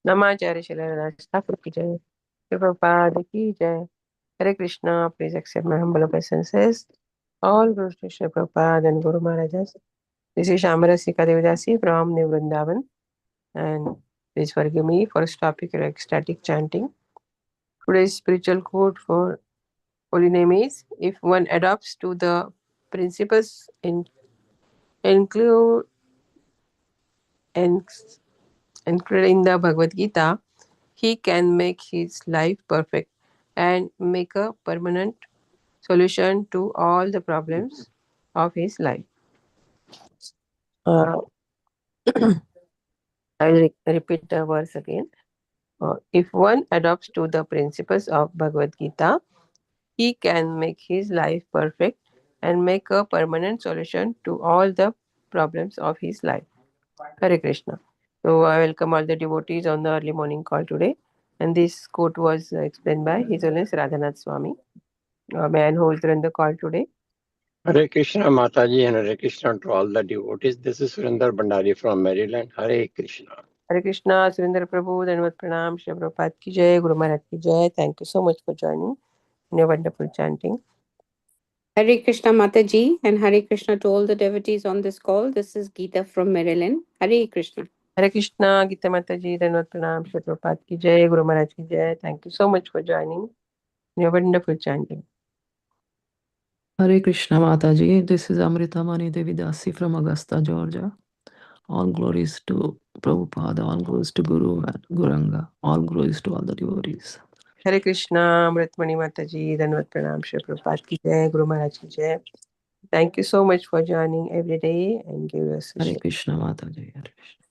Namacharya Shri Thakur ki jai. Prabhupada ki jai. Hare Krishna, please accept my humble obeisances. All glories to Shri Prabhupada and Guru Maharajas. This is Shamarasika Devidasi from New Vrindavan, and please forgive me for stopping your ecstatic chanting. Today's spiritual quote for holy name is: if one adopts to the principles include included in the Bhagavad Gita, he can make his life perfect and make a permanent solution to all the problems of his life. Uh, I will repeat the verse again. If one adopts to the principles of Bhagavad Gita, he can make his life perfect and make a permanent solution to all the problems of his life. Hare Krishna. So I welcome all the devotees on the early morning call today. And this quote was explained by His Holiness Radhanath Swami. May I hold the call today? Hare Krishna Mataji and Hare Krishna to all the devotees. This is Surinder Bhandari from Maryland. Hare Krishna. Hare Krishna, Surendra Prabhu, Dhanavad Pranam, Shri Prabhupada ki jai, Guru Maharaj ki jai. Thank you so much for joining in your wonderful chanting. Hare Krishna Mataji and Hare Krishna to all the devotees on this call. This is Geeta from Maryland. Hare Krishna. Hare Krishna, Gita Mataji, Dhanavad Pranam, Shri Prabhupada ki jai, Guru Maharaj ki jai. Thank you so much for joining in your wonderful chanting. Hare Krishna Mataji, this is Amritamani Devidasi from Augusta, Georgia. All glories to Prabhupada, all glories to Guru and Guranga, all glories to all the devotees. Hare Krishna, Amritmani Mataji, Dhanavad Pranam, Shri Prabhupada ki jai, Guru Maharaj ki jai. Thank you so much for joining every day and give us a Hare share. Krishna Mataji, Hare Krishna.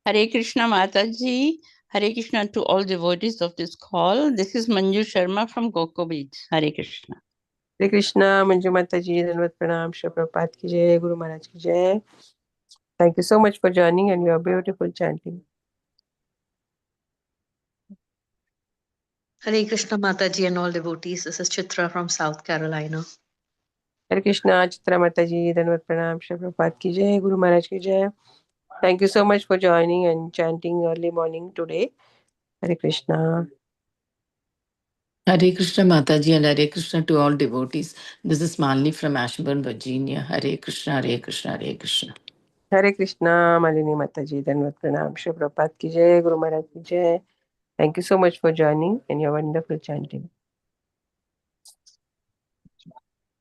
Hare Krishna Mataji, Hare Krishna to all devotees of this call. This is Manju Sharma from Gokula Beach. Hare Krishna. Hare Krishna, Manju Mataji, Dhanavad Pranam, Shri Prabhupada ki jai, Guru Maharaj ki jai. Thank you so much for joining and your beautiful chanting. Hare Krishna Mataji and all devotees. This is Chitra from South Carolina. Hare Krishna, Chitra Mataji, Dhanavad Pranam, Shri Prabhupada ki jai, Guru Maharaj ki jai. Thank you so much for joining and chanting early morning today. Hare Krishna. Hare Krishna Mataji and Hare Krishna to all devotees. This is Malini from Ashburn, Virginia. Hare Krishna, Hare Krishna, Hare Krishna. Hare Krishna, Malini Mataji, Dhanavad Pranam, Shri Prabhupada ki jai, Guru Maharaj ki jai. Thank you so much for joining and your wonderful chanting.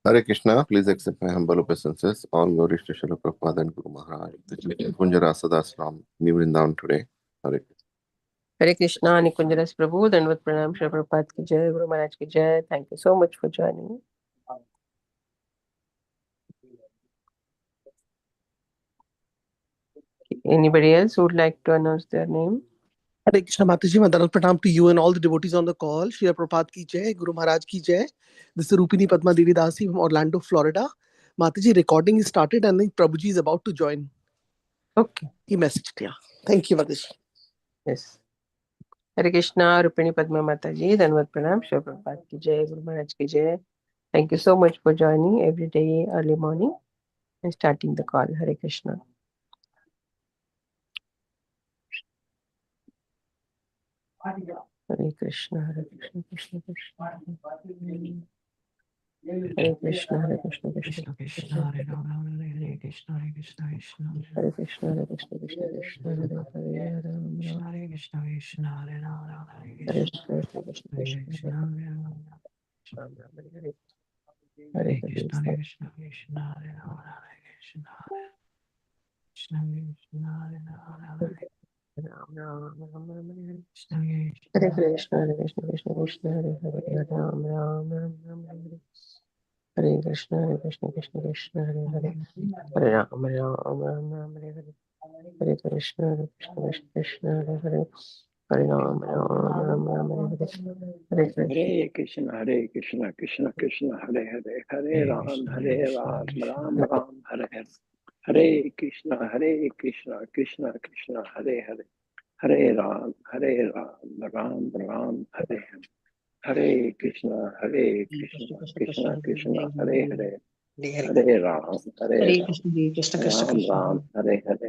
Hare Krishna, please accept my humble obeisances. All glories to Srila Prabhupada and Guru Maharaj. This is Rasa Das from New Vrindavan today. Hare Krishna. Hare Krishna, Nikunjaras Prabhu, Dhanavad Pranam, Shri Prabhupada ki jai, Guru Maharaj ki jai. Thank you so much for joining. Anybody else who would like to announce their name? Hare Krishna Mataji, Dhanavad Pranam to you and all the devotees on the call. Srila Prabhupada ki jai, Guru Maharaj ki jai. This is Rupini Padma Devi Dasi from Orlando, Florida. Mataji, recording is started and I think Prabhuji is about to join. Okay. He messaged, yeah. Thank you, Mataji. Yes. Hare Krishna, Rupini Padma Mataji, Dhanavad Pranam, Shri Prabhupada ki jai, Guru Maharaj ki jai. Thank you so much for joining every day early morning and starting the call. Hare Krishna. Hare Krishna, Hare Krishna, Krishna Krishna. Hare Krishna, Hare Krishna, Krishna Krishna, Hare Rama, Hare Krishna, Hare Krishna, Krishna. Hare Krishna, Hare Krishna, Krishna Krishna, Hare Hare, Krishna, Hare Krishna, Krishna, Hare Rama, Hare Hare Krishna, Krishna, Krishna Hare Krishna, Krishna, Hare Rama, Hare Hare Krishna, Hare Krishna, Krishna, Hare Rama, Hare Krishna, Krishna, Krishna, Hare Rama, Hare Hare Krishna, Hare Krishna, Krishna Krishna, Hare Hare, Ram Ram, Ram Ram, Hare Hare Krishna, Hare Krishna, Krishna Krishna, Hare Hare, Hare Ram Ram, Ram Ram, Hare Hare, Hare Krishna, Hare Krishna, Krishna Krishna, Hare Hare, Hare Ram Ram, Ram Ram, Hare Hare, Hare Krishna. Hare Krishna, Hare Krishna, Krishna Krishna, Hare Hare, Hare Ram, Ram Ram, Hare Hare. Hare Krishna, Krishna Krishna, Hare Hare, Hare Ram, Ram Ram, Hare Hare. Hare Krishna, Krishna Krishna, Hare Hare, Hare Ram, Hare Krishna, Krishna Krishna, Ram Krishna. Ram, Hare Hare,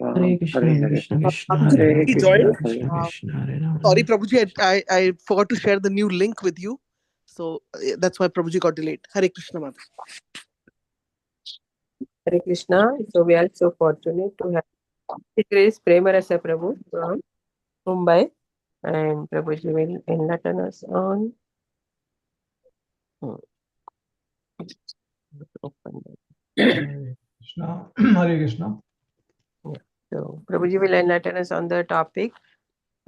Ram, Hare Krishna, Hare Hare Hare, Krishna, Krishna Prabhuji, Hare Hare Hare, he Krishna, joined. Hare Hare Krishna, Krishna Hare Ram. Sorry, Prabhuji, I forgot to share the new link with you. So that's why Prabhuji got delayed. Hare Krishna, Mata. Hare Krishna. So we are so fortunate to have Grace Premarasa Prabhu from Mumbai, and Prabhuji will enlighten us on. Open Hare Krishna. Hare Krishna. Yeah. So Prabhuji will enlighten us on the topic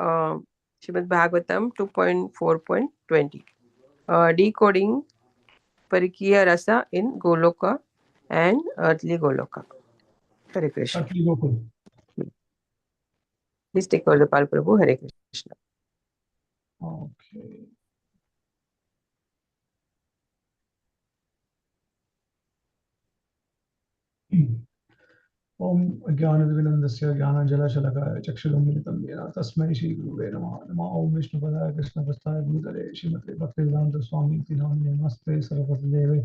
Srimad Bhagavatam 2.4.20. Decoding Parakiya Rasa in Goloka and Earthly Goloka. Hare Krishna. Earthly Gokula. Please take over the Pal Prabhu. Hare Krishna. Okay. ओम ज्ञानविनन्दस्य ज्ञानाञ्जलशलाकया चक्षुरुन्मिलितं येन तस्मै श्रीगुरुवे नमः। नमः ओम विष्णुपदाय कृष्णपदाय भूतले श्रीमते भक्तिवेदान्तस्वामी नामिने नमस्ते सरस्वतीदेवे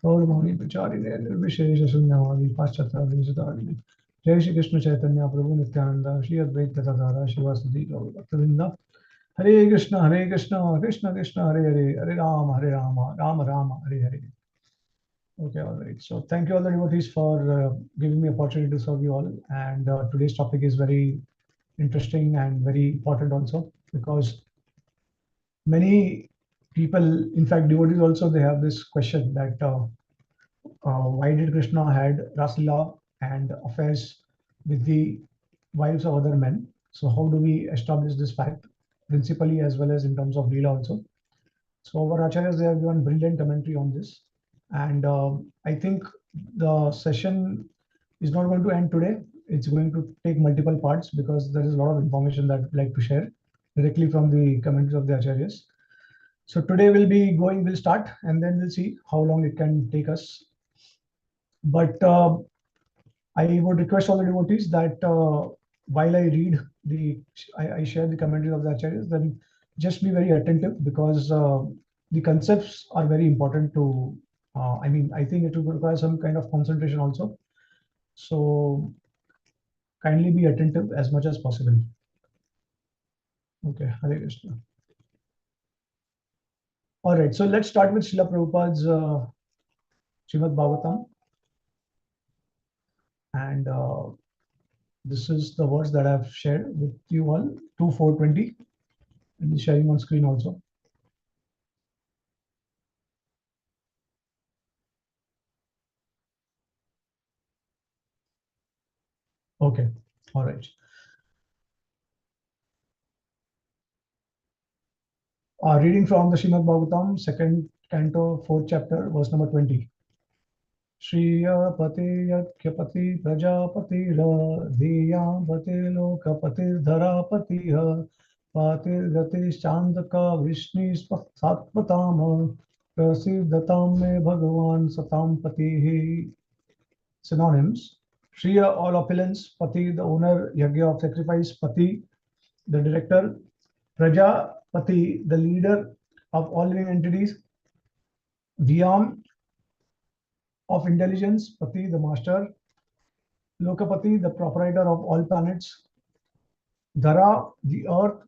गौरवाणी प्रचारिणे निर्विशेषशून्यवादी पाश्चात्यादेशतारिणे। जय श्री कृष्ण चैतन्य प्रभु नित्यानंद श्री अद्वैत गदाधर शिवासुदि गौरभक्तवृंद। हरे कृष्ण कृष्ण कृष्ण हरे हरे, हरे Ram Ram Ram Hare Hare. Okay, all right. So thank you all the devotees for giving me opportunity to serve you all. And today's topic is very interesting and very important also, because many people, in fact, devotees also, they have this question that why did Krishna had Raslila and affairs with the wives of other men? So how do we establish this fact, principally as well as in terms of Leela also? So our acharyas, they have given brilliant commentary on this. And I think the session is not going to end today. It's going to take multiple parts, because there is a lot of information that I'd like to share directly from the commentaries of the acharyas. So today we'll start, and then we'll see how long it can take us. But I would request all the devotees that while I share the commentaries of the acharyas, then just be very attentive, because the concepts are very important to. I think it will require some kind of concentration also. So kindly be attentive as much as possible. Okay, Hare Krishna. All right, so let's start with Srila Prabhupada's Srimad Bhagavatam, and this is the words that I've shared with you all, 2:4:20, and the sharing on screen also. Okay, all right. Reading from the Srimad Bhagavatam, second canto, fourth chapter, verse number 20. Shriyapati Yakyapati Prajapati Dhiyambati Lokapati Dharapati Patir Gatis Chandaka Vishnis Satpatam Prasiddhatam Me Bhagavan Satam Pati. Synonyms: Shriya, all opulence; Pati, the owner; Yagya, of sacrifice; Pati, the director; Prajapati, the leader of all living entities; Vyam, of intelligence; Pati, the master; Lokapati, the proprietor of all planets; Dhara, the earth;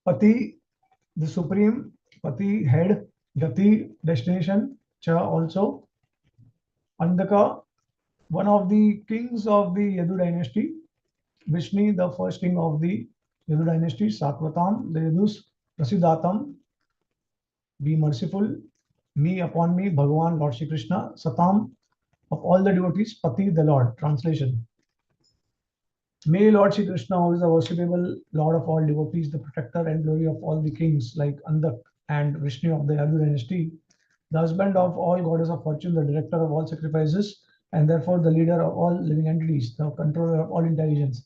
Pati, the supreme; Pati, head; Gati, destination; Cha, also; Andaka, one of the kings of the Yadu dynasty; Vishnu, the first king of the Yadu dynasty; Sakvatam, the Yadus; Prasidatam, be merciful; me, upon me; Bhagavan, Lord Shri Krishna; Satam, of all the devotees; Pati, the Lord. Translation: May Lord Shri Krishna, who is the worshipable Lord of all devotees, the protector and glory of all the kings like Andak and Vishnu of the Yadu dynasty, the husband of all goddess of fortune, the director of all sacrifices, and therefore the leader of all living entities, the controller of all intelligence,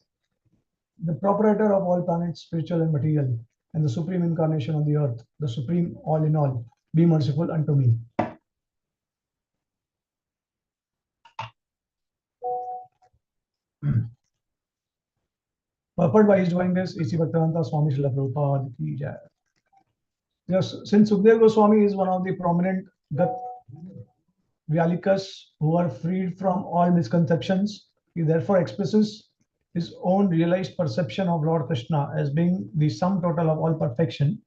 the proprietor of all planets, spiritual and material, and the supreme incarnation on the earth, the supreme all in all, be merciful unto me. Purport by His Holiness A.C. Bhaktivedanta Swami Srila Prabhupada ki jai. Yes, since Sukdev Goswami is one of the prominent Gat Vyalikas who are freed from all misconceptions, he therefore expresses his own realized perception of Lord Krishna as being the sum total of all perfection,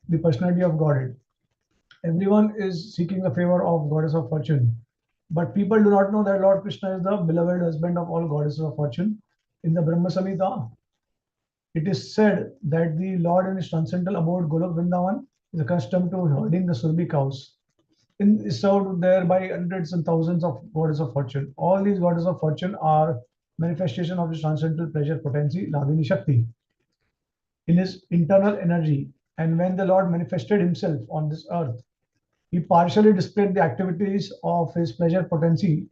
the personality of Godhead. Everyone is seeking the favor of goddess of fortune, but people do not know that Lord Krishna is the beloved husband of all goddesses of fortune. In the Brahma Samhita, it is said that the Lord in his transcendental abode Golok Vrindavan is accustomed to herding the Surbi cows. Is served there by hundreds and thousands of goddesses of fortune. All these goddesses of fortune are manifestation of his transcendental pleasure potency, Ladini Shakti, in his internal energy. And when the Lord manifested himself on this earth, he partially displayed the activities of his pleasure potency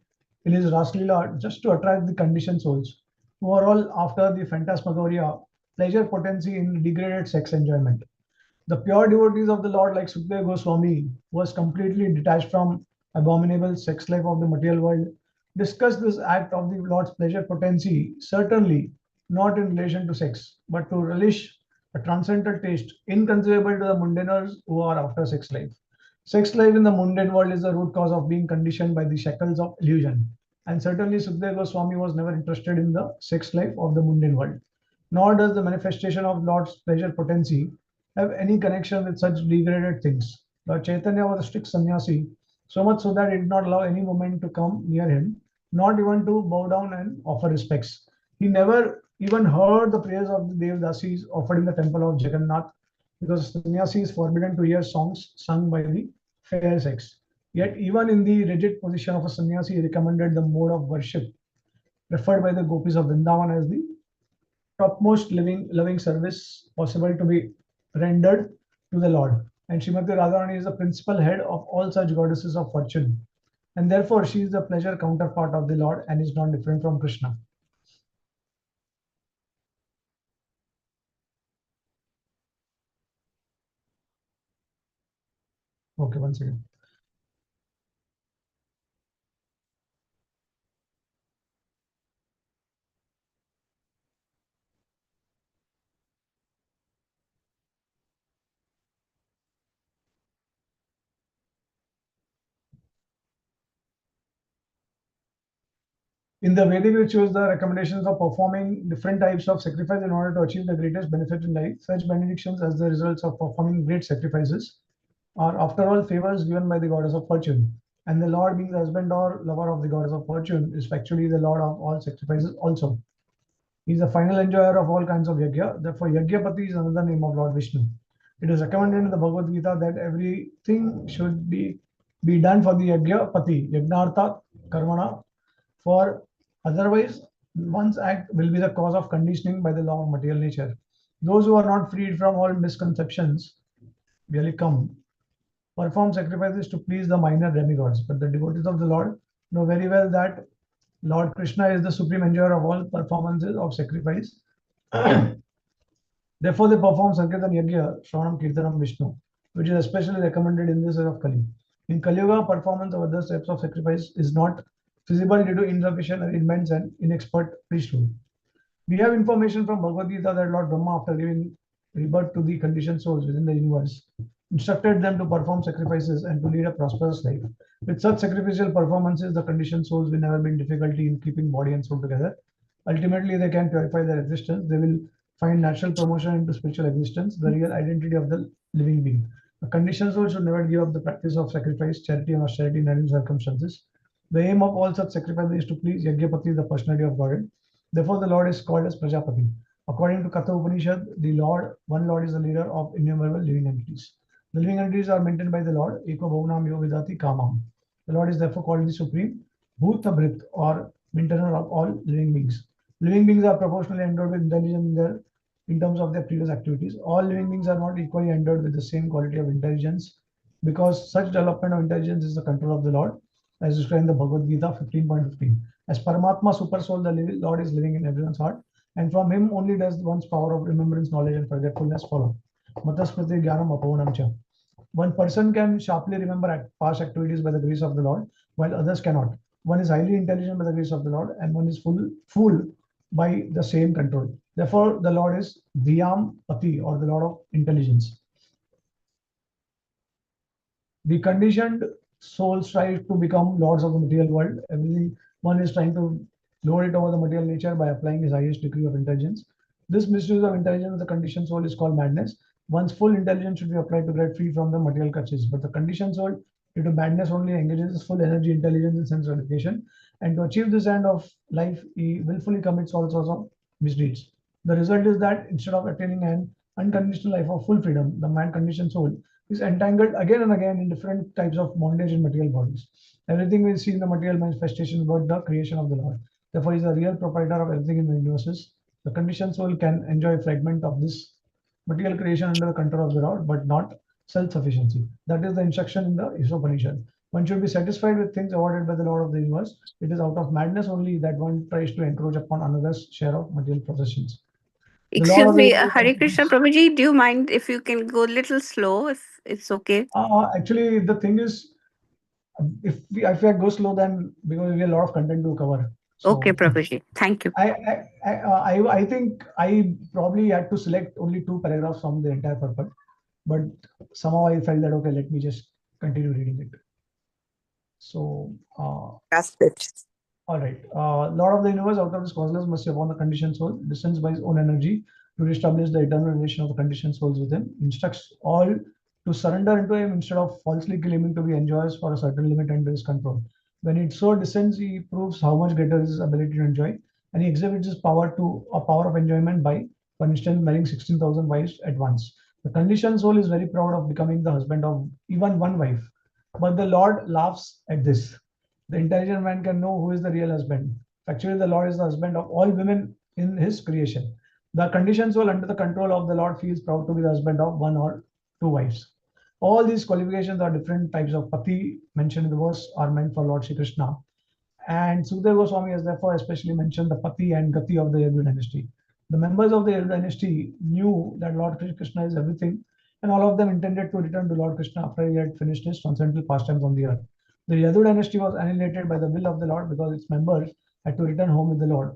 in his Raslila just to attract the conditioned souls, who are all after the phantasmagoria pleasure potency in degraded sex enjoyment. The pure devotees of the Lord, like Sukadeva Goswami, was completely detached from abominable sex life of the material world, discussed this act of the Lord's pleasure potency, certainly not in relation to sex, but to relish a transcendental taste inconceivable to the mundaners who are after sex life. Sex life in the mundane world is the root cause of being conditioned by the shackles of illusion. And certainly Sukadeva Goswami was never interested in the sex life of the mundane world. Nor does the manifestation of Lord's pleasure potency have any connection with such degraded things. Lord Chaitanya was a strict sannyasi, so much so that he did not allow any woman to come near him, not even to bow down and offer respects. He never even heard the prayers of the Devdasis offered in the temple of Jagannath, because sannyasi is forbidden to hear songs sung by the fair sex. Yet, even in the rigid position of a sannyasi, he recommended the mode of worship referred by the gopis of Vrindavan as the topmost loving service possible to be rendered to the Lord. And Srimati Radharani is the principal head of all such goddesses of fortune. And therefore, she is the pleasure counterpart of the Lord and is not different from Krishna. Okay, once again. In the Vedic rituals, the recommendations of performing different types of sacrifice in order to achieve the greatest benefit in life, such benedictions as the results of performing great sacrifices are, after all, favors given by the goddess of fortune. And the Lord, being the husband or lover of the goddess of fortune, is factually the Lord of all sacrifices also. He is the final enjoyer of all kinds of yajna. Therefore, Yajnapati is another name of Lord Vishnu. It is recommended in the Bhagavad Gita that everything should be done for the Yajnapati, Yajnartha Karmana, for otherwise one's act will be the cause of conditioning by the law of material nature. Those who are not freed from all misconceptions really come, perform sacrifices to please the minor demigods. But the devotees of the Lord know very well that Lord Krishna is the supreme enjoyer of all performances of sacrifice. Therefore, they perform Sankirtan Yajna, Shravanam Kirtanam Vishnu, which is especially recommended in this era of Kali. In Kali Yuga, performance of other steps of sacrifice is not feasible due to insufficient arrangements and inexpert priesthood. We have information from Bhagavad Gita that Lord Brahma, after giving rebirth to the conditioned souls within the universe, instructed them to perform sacrifices and to lead a prosperous life. With such sacrificial performances, the conditioned souls will never be in difficulty in keeping body and soul together. Ultimately, they can purify their existence. They will find natural promotion into spiritual existence, the real identity of the living being. A conditioned soul should never give up the practice of sacrifice, charity, and austerity in any circumstances. The aim of all such sacrifices is to please Yajnapati, the personality of Godhead. Therefore, the Lord is called as Prajapati. According to Katha Upanishad, one Lord is the leader of innumerable living entities. The living entities are maintained by the Lord, Eko Bhavanam Yo Vidati Kamam. The Lord is therefore called the Supreme Bhuta Bhrit, or maintainer of all living beings. Living beings are proportionally endowed with intelligence in terms of their previous activities. All living beings are not equally endowed with the same quality of intelligence, because such development of intelligence is the control of the Lord, as described in the Bhagavad Gita 15.15. As Paramatma Super Soul, the Lord is living in everyone's heart, and from him only does one's power of remembrance, knowledge, and forgetfulness follow. Matasmriti Jnanam Apavanam Cha. One person can sharply remember past activities by the grace of the Lord, while others cannot. One is highly intelligent by the grace of the Lord, and one is fool by the same control. Therefore, the Lord is Dhyam Pati, or the Lord of intelligence. The conditioned soul strive to become lords of the material world. Everyone is trying to lord it over the material nature by applying his highest degree of intelligence. This misuse of intelligence of the conditioned soul is called madness. One's full intelligence should be applied to get free from the material clutches. But the conditioned soul, due to madness, only engages his full energy, intelligence, and sense gratification. And to achieve this end of life, he willfully commits all sorts of misdeeds. The result is that instead of attaining an unconditional life of full freedom, the man conditioned soul is entangled again and again in different types of bondage in material bodies. Everything we see in the material manifestation about the creation of the Lord. Therefore, he is the real proprietor of everything in the universe. The conditioned soul can enjoy a fragment of this material creation under the control of the Lord, but not self-sufficiency. That is the instruction in the Upanishad. One should be satisfied with things awarded by the Lord of the universe. It is out of madness only that one tries to encroach upon another's share of material possessions. Excuse me, Hare Krishna Prabhuji, do you mind if you can go a little slow, if it's okay? Actually, the thing is, if I go slow, then because we have a lot of content to cover. So, okay, Prabhuji. Thank you. I think I probably had to select only 2 paragraphs from the entire purport, but somehow I felt that okay, let me just continue reading it. So, That's it. all right. Lord of the universe, out of his causeless mercy upon the conditioned soul, descends by his own energy to reestablish the eternal relation of the conditioned souls within, instructs all to surrender into him instead of falsely claiming to be enjoyers for a certain limit under his control. When it so descends, he proves how much greater is his ability to enjoy, and he exhibits his power to a power of enjoyment by, for instance, marrying 16,000 wives at once. The conditioned soul is very proud of becoming the husband of even one wife, but the Lord laughs at this. The intelligent man can know who is the real husband. Actually, the Lord is the husband of all women in his creation. The conditioned soul under the control of the Lord feels proud to be the husband of 1 or 2 wives. All these qualifications are different types of pati mentioned in the verse are meant for Lord Shri Krishna. And Sukadeva Goswami has therefore especially mentioned the pati and gati of the Yadu dynasty. The members of the Yadu dynasty knew that Lord Krishna is everything, and all of them intended to return to Lord Krishna after he had finished his transcendental pastimes on the earth. The Yadu dynasty was annihilated by the will of the Lord because its members had to return home with the Lord.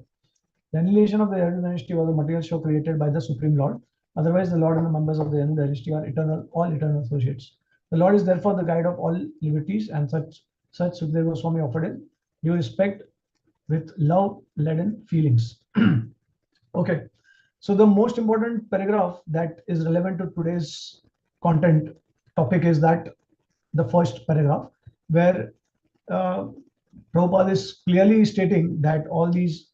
The annihilation of the Yadu dynasty was a material show created by the Supreme Lord. Otherwise, the Lord and the members of the Yadu dynasty are all eternal associates. The Lord is therefore the guide of all liberties, and such Sukadeva Goswami offered him due respect with love-laden feelings. Okay, so the most important paragraph that is relevant to today's content topic is that the first paragraph, where Prabhupada is clearly stating that all these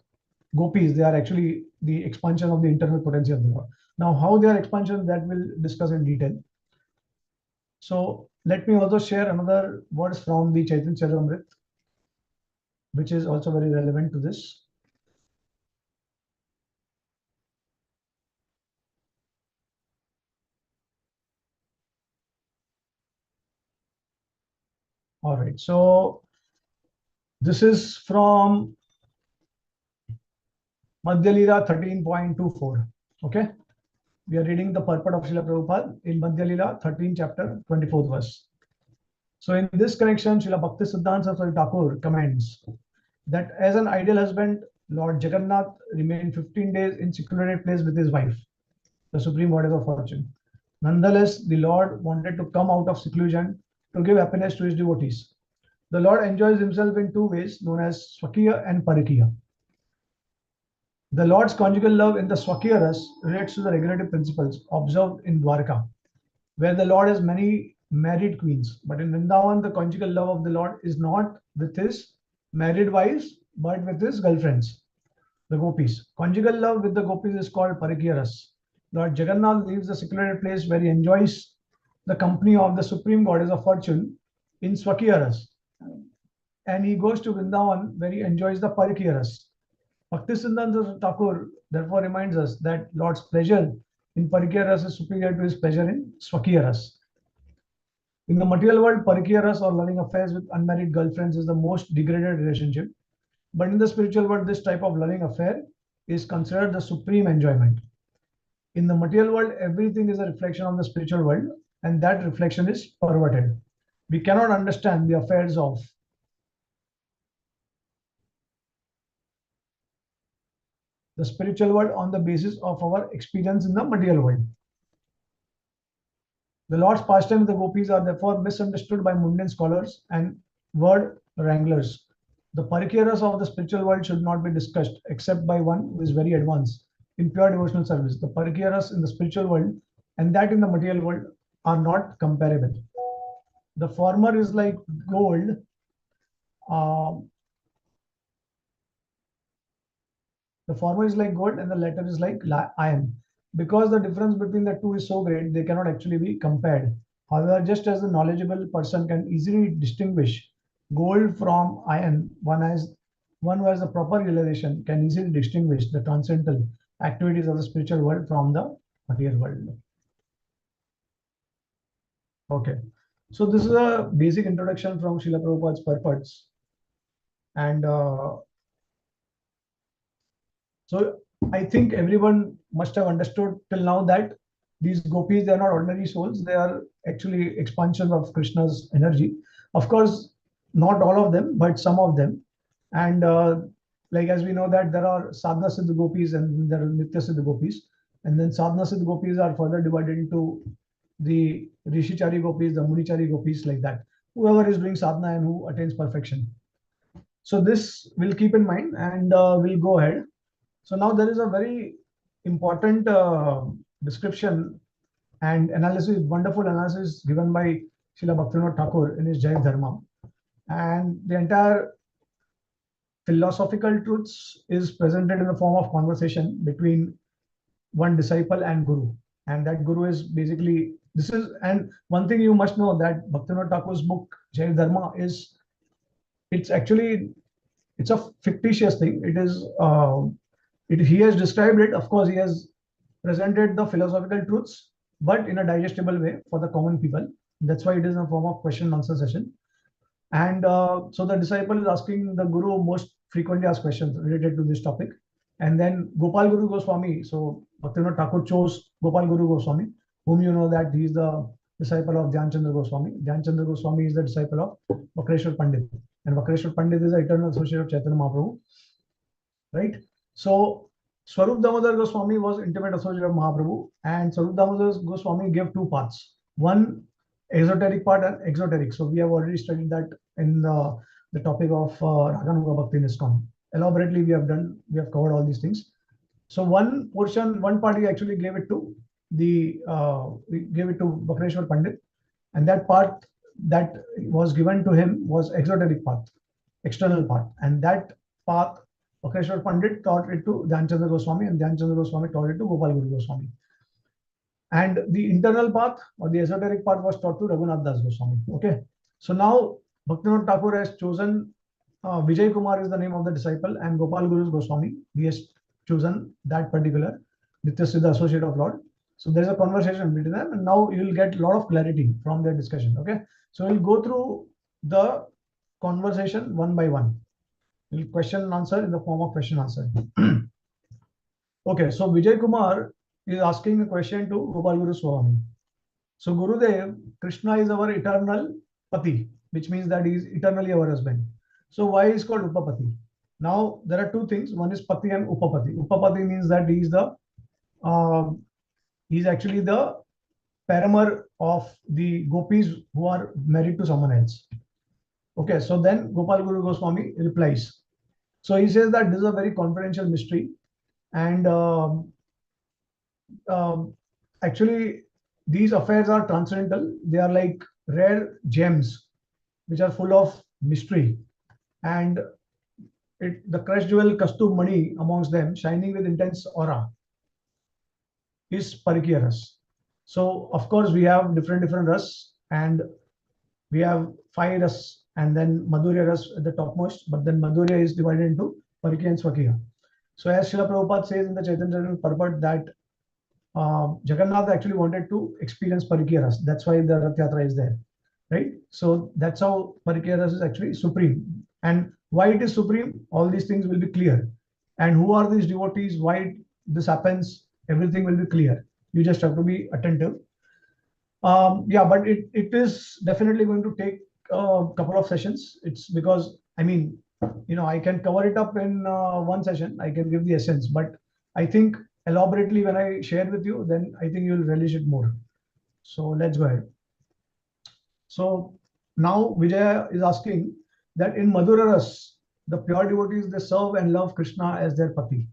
gopis, they are actually the expansion of the internal potency of the Lord. Now, how they are expansion, that we'll discuss in detail. So let me also share another verse from the Chaitanya Charitamrita, which is also very relevant to this. All right, so this is from Madhya Lila 13.24. Okay, we are reading the purport of Srila Prabhupada in Madhya Lila 13 chapter 24th verse. So in this connection, Srila Bhakti Siddhanta Saraswati Thakur comments that as an ideal husband, Lord Jagannath remained 15 days in secluded place with his wife, the supreme goddess of fortune. Nonetheless, the Lord wanted to come out of seclusion to give happiness to his devotees. The Lord enjoys himself in 2 ways known as Swakiya and Parakiya. The Lord's conjugal love in the Swakiya Ras relates to the regulative principles observed in Dwarka, where the Lord has many married queens. But in Vrindavan, the conjugal love of the Lord is not with his married wives, but with his girlfriends, the gopis. Conjugal love with the gopis is called Parakiya Ras. Lord Jagannath leaves the secluded place where he enjoys the company of the supreme goddess of fortune in Swakiya Ras, and he goes to Vrindavan where he enjoys the Parakiya Ras. Bhaktisiddhanta Thakur therefore reminds us that Lord's pleasure in Parakiya Ras is superior to his pleasure in Swakiya Ras. In the material world, Parakiya Ras or loving affairs with unmarried girlfriends is the most degraded relationship. But in the spiritual world, this type of loving affair is considered the supreme enjoyment. In the material world, everything is a reflection of the spiritual world, and that reflection is perverted. We cannot understand the affairs of the spiritual world on the basis of our experience in the material world. The Lord's pastime with the gopis are therefore misunderstood by mundane scholars and word wranglers. The Parakiya of the spiritual world should not be discussed except by one who is very advanced in pure devotional service. The Parakiya in the spiritual world and that in the material world are not comparable. The former is like gold, the former is like gold and the latter is like iron. Because the difference between the two is so great, they cannot actually be compared. However, just as the knowledgeable person can easily distinguish gold from iron, one who has the proper realization can easily distinguish the transcendental activities of the spiritual world from the material world. Okay, so this is a basic introduction from Srila Prabhupada's purports. And so I think everyone must have understood till now that these gopis, they are not ordinary souls. They are actually expansions of Krishna's energy. Of course, not all of them, but some of them. And like as we know that there are sadhana siddha gopis and there are nitya siddha gopis. And then sadhana siddha gopis are further divided into the Rishichari gopis, the Munichari gopis, like that. Whoever is doing sadhana and who attains perfection. So this we'll keep in mind, and we'll go ahead. So now there is a very important description and analysis, wonderful analysis given by Srila Bhaktivinoda Thakur in his Jai Dharma. And the entire philosophical truths is presented in the form of conversation between one disciple and guru. And that guru is basically, this is, and one thing you must know that Bhaktivinoda Thakur's book, Jai Dharma, is, it's actually, it's a fictitious thing. It is, he has described it. Of course, he has presented the philosophical truths, but in a digestible way for the common people. That's why it is in a form of question and answer session. And so the disciple is asking the guru most frequently asked questions related to this topic. And then Gopal Guru Goswami, so Bhaktivinoda Thakur chose Gopal Guru Goswami, whom you know that he is the disciple of Dhyan Chandra Goswami. Dhyan Chandra Goswami is the disciple of Vakreshwar Pandit. And Vakreshwar Pandit is the eternal associate of Chaitanya Mahaprabhu. Right? So Swarup Damodar Goswami was intimate associate of Mahaprabhu, and Swarup Damodar Goswami gave two paths. One esoteric part and exoteric. So we have already studied that in the topic of Raganuga Bhakti Niskam. Elaborately, we have covered all these things. So one portion, one party actually gave it to Vakreshwar Pandit, and that part that was given to him was exoteric path, external path, and that path Vakreshwar Pandit taught it to Dhyan Chandra Goswami, and Dhyan Chandra Goswami taught it to Gopal Guru Goswami. And the internal path or the esoteric path was taught to Raghunath Das Goswami. Okay. So now Bhaktivinoda Thakur has chosen, Vijay Kumar is the name of the disciple, and Gopal Guru Goswami, he has chosen that particular Nitya Siddha associate of Lord. So there's a conversation between them, and now you will get a lot of clarity from their discussion. Okay. So we'll go through the conversation one by one. We'll question and answer in the form of question answer. Okay. So Vijay Kumar is asking a question to Gopal Guru Swami. So Gurudev, Krishna is our eternal Pati, which means that he is eternally our husband. So why is called Upapati? Now there are two things. One is Pati and Upapati. Upapati means that he is the he's actually the paramour of the gopis who are married to someone else. Okay, so then Gopal Guru Goswami replies. So he says that this is a very confidential mystery, and actually these affairs are transcendental. They are like rare gems which are full of mystery, and the crushed jewel Kastub Mani amongst them, shining with intense aura, is Parakiya Ras. So of course we have different ras, and we have 5 ras, and then Madhurya Ras at the topmost, but then Madhurya is divided into Parakiya and Swakiya. So as Srila Prabhupada says in the Chaitanya Purport that Jagannath actually wanted to experience Parakiya Ras. That's why the Rath Yatra is there, right? So that's how Parakiya Ras is actually supreme. And why it is supreme, all these things will be clear. And who are these devotees, why this happens, everything will be clear. You just have to be attentive. Yeah, but it is definitely going to take a couple of sessions. It's because, I mean, I can cover it up in one session. I can give the essence, but I think elaborately when I share with you, then I think you'll relish it more. So let's go ahead. So now Vijaya is asking that in Madhura Ras, the pure devotees, they serve and love Krishna as their Pati.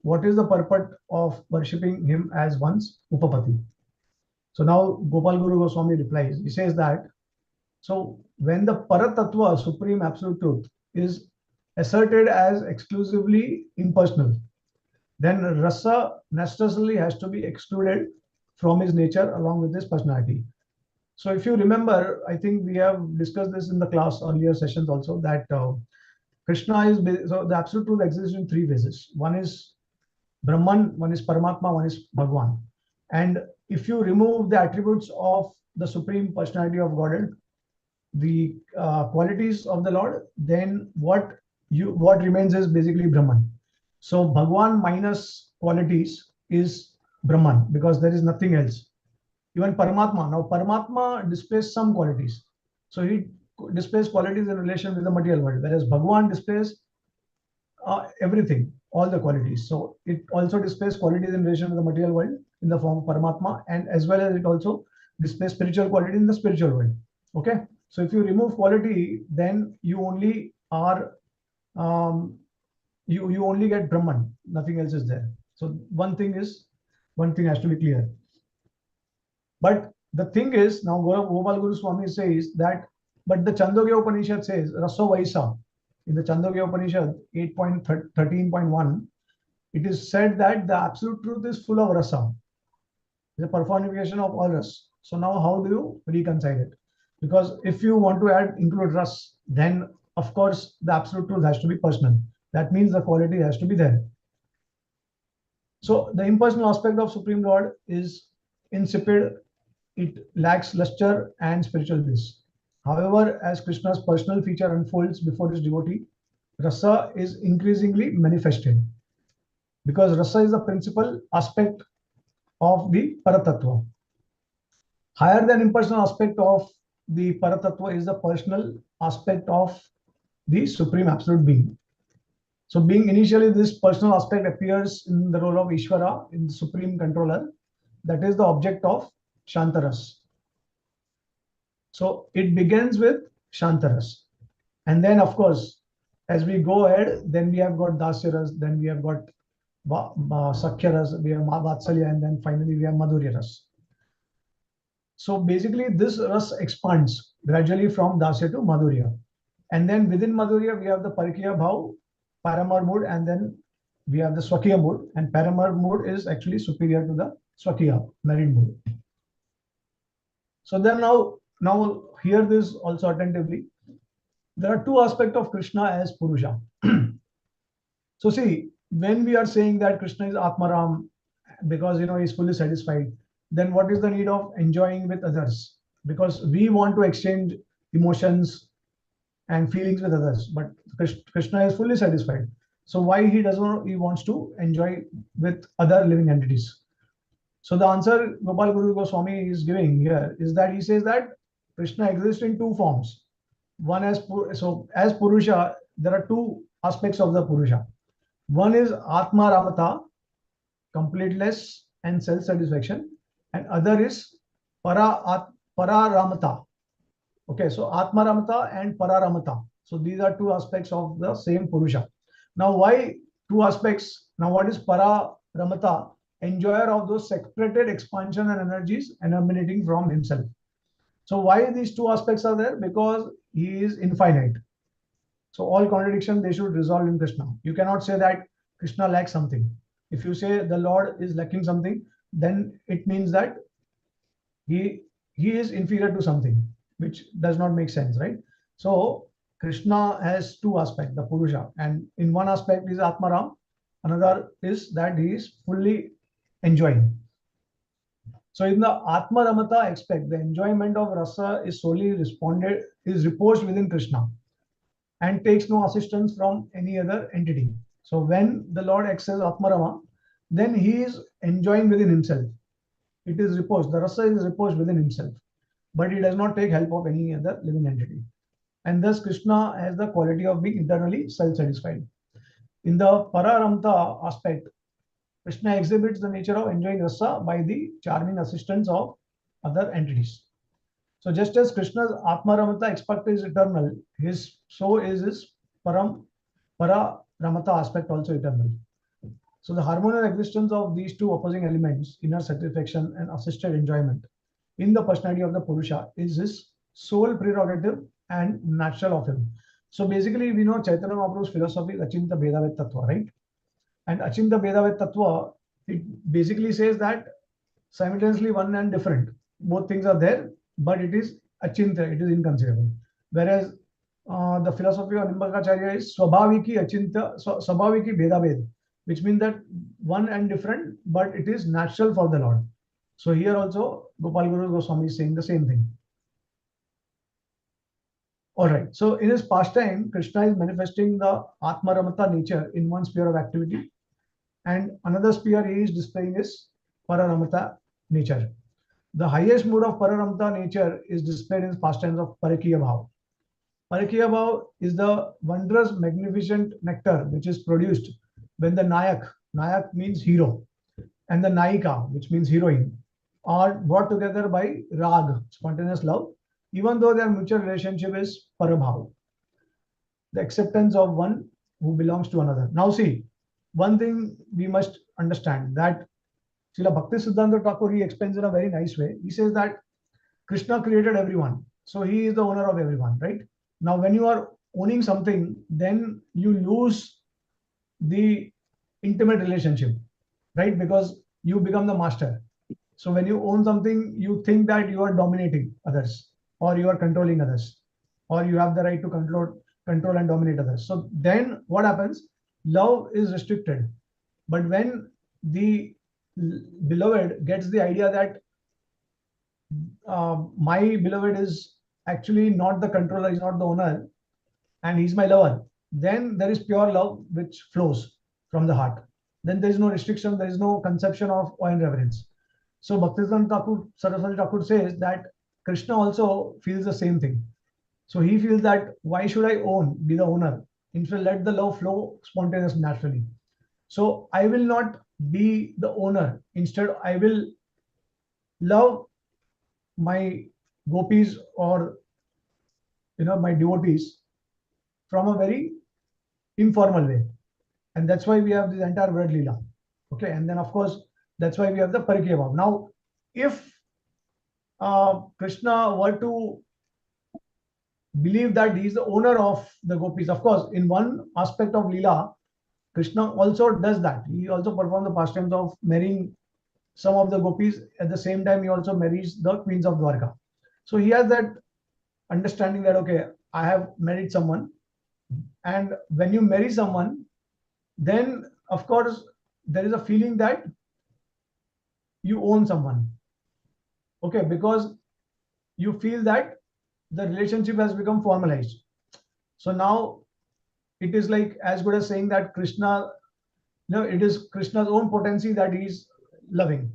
What is the purport of worshipping him as one's Upapati? So now Gopal Guru Goswami replies. He says that, so when the Paratattva, supreme absolute truth, is asserted as exclusively impersonal, then Rasa necessarily has to be excluded from his nature along with his personality. So if you remember, I think we have discussed this in the class earlier sessions also, that Krishna is, so the absolute truth exists in 3 phases. One is Brahman, one is Paramatma, one is Bhagwan. And if you remove the attributes of the Supreme Personality of Godhead, the qualities of the Lord, then what remains is basically Brahman. So Bhagwan minus qualities is Brahman, because there is nothing else. Even Paramatma, now Paramatma displays some qualities. So he displays qualities in relation with the material world, whereas Bhagwan displays everything, all the qualities. So it also displays qualities in relation to the material world in the form of Paramatma, and as well as it also displays spiritual quality in the spiritual world. Okay, so if you remove quality, then you only are you only get Brahman, nothing else is there. So one thing has to be clear. But the thing is, now Gopal Guru Swami says that, but the Chandogya Upanishad says, Raso Vaisa, in the Chandogya Upanishad 8.13.1, it is said that the absolute truth is full of rasa, the personification of all ras. So now how do you reconcile it? Because if you want to include ras, then of course the absolute truth has to be personal. That means the quality has to be there. So the impersonal aspect of Supreme Lord is insipid, it lacks luster and spiritual bliss. However, as Krishna's personal feature unfolds before his devotee, rasa is increasingly manifested, because rasa is the principal aspect of the Paratattva. Higher than impersonal aspect of the Paratattva is the personal aspect of the Supreme Absolute Being. So being initially this personal aspect appears in the role of Ishvara, in the Supreme Controller, that is the object of Shantaras. So it begins with Shantaras. And then of course, as we go ahead, then we have got Dasyaras, then we have got Sakhyaras, we have Vatsalya, and then finally we have Madhuryaras. So basically this ras expands gradually from Dasya to Madhurya. And then within Madhurya, we have the Parakiya Bhav, Paramar mood, and then we have the Swakiya mood. And Paramar mood is actually superior to the Swakiya, married mood. So then now hear this also attentively. There are two aspects of Krishna as Purusha. So see, when we are saying that Krishna is Atmaram, because he's fully satisfied, then what is the need of enjoying with others? Because we want to exchange emotions and feelings with others, but Krishna is fully satisfied. So why he wants to enjoy with other living entities? So the answer Gopal Guru Goswami is giving here is that he says that Krishna exists in two forms. One as Purusha, there are two aspects of the Purusha. One is Atma Ramata, completeness and self-satisfaction, and other is Pararamata. Okay, so Atma Ramata and Pararamata. So these are two aspects of the same Purusha. Now, why two aspects? Now, what is Pararamata? Enjoyer of those separated expansion and energies emanating from himself. So why these two aspects are there? Because he is infinite. So all contradiction, they should resolve in Krishna. You cannot say that Krishna lacks something. If you say the Lord is lacking something, then it means that he is inferior to something, which does not make sense, right? So Krishna has two aspects, the Purusha, and in one aspect is Atmaram, another is that he is fully enjoying. So in the Atmaramata aspect, the enjoyment of rasa is solely reposed within Krishna and takes no assistance from any other entity. So when the Lord accesses Atmarama, then he is enjoying within himself. It is reposed, the rasa is reposed within himself, but he does not take help of any other living entity. And thus Krishna has the quality of being internally self-satisfied. In the Pararamta aspect, Krishna exhibits the nature of enjoying rasa by the charming assistance of other entities. So just as Krishna's Atmaramata aspect is eternal, so is his Pararamata aspect also eternal. So the harmonious existence of these two opposing elements, inner satisfaction and assisted enjoyment, in the personality of the Purusha is his sole prerogative and natural of him. So basically, we know Chaitanya Mahaprabhu's philosophy is Achinta Bhedavet Tattva, right? And Achinta Bhedavet Tattva, it basically says that simultaneously one and different. Both things are there, but it is Achinta, it is inconceivable. Whereas the philosophy of Nimbakacharya is Swabhaviki Achinta, Swabhaviki Bhedabhed, which means that one and different, but it is natural for the Lord. So here also Gopal Guru Goswami is saying the same thing. All right. So in his pastime, Krishna is manifesting the Atmaramata nature in one sphere of activity, and another sphere he is displaying is Pararamata nature. The highest mood of Pararamata nature is displayed in pastimes of Parakiya Bhav. Parakiya Bhav is the wondrous, magnificent nectar which is produced when the Nayak means hero, and the Naika, which means heroine, are brought together by Rag, spontaneous love, even though their mutual relationship is Parabhav, the acceptance of one who belongs to another. Now, see, one thing we must understand that Srila Bhakti Siddhanta Thakur, he explains in a very nice way. He says that Krishna created everyone, so he is the owner of everyone, right? Now, when you are owning something, then you lose the intimate relationship, right? Because you become the master. So when you own something, you think that you are dominating others, or you are controlling others, or you have the right to control and dominate others. So then what happens? Love is restricted. But when the beloved gets the idea that my beloved is actually not the controller, is not the owner, and he's my lover, then there is pure love which flows from the heart. Then there is no restriction, there is no conception of awe and reverence. So Bhaktisiddhanta Thakur, Saraswati Thakur says that Krishna also feels the same thing. So he feels that why should I be the owner? Instead, let the love flow spontaneously, naturally. So I will not be the owner. Instead, I will love my gopis, or my devotees, from a very informal way, and that's why we have this entire word lila. Okay, and then of course that's why we have the Parakiya Bhav. Now, if Krishna were to believe that he is the owner of the gopis, of course, in one aspect of lila, Krishna also does that. He also performs the pastimes of marrying some of the gopis. At the same time, he also marries the queens of Dwarka. So he has that understanding that, okay, I have married someone, and when you marry someone, then of course there is a feeling that you own someone. Okay, because you feel that the relationship has become formalized. So now it is like as good as saying that Krishna, it is Krishna's own potency that he is loving.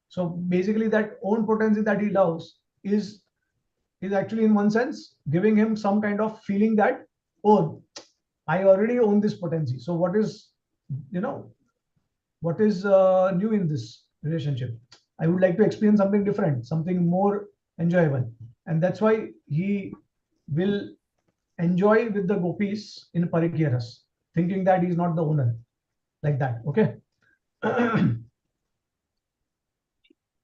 So basically that own potency that he loves is actually in one sense giving him some kind of feeling that, oh, I already own this potency. So what is new in this relationship? I would like to experience something different, something more enjoyable, and that's why he will enjoy with the gopis in Parakiya Ras, thinking that he's not the owner, like that. Okay.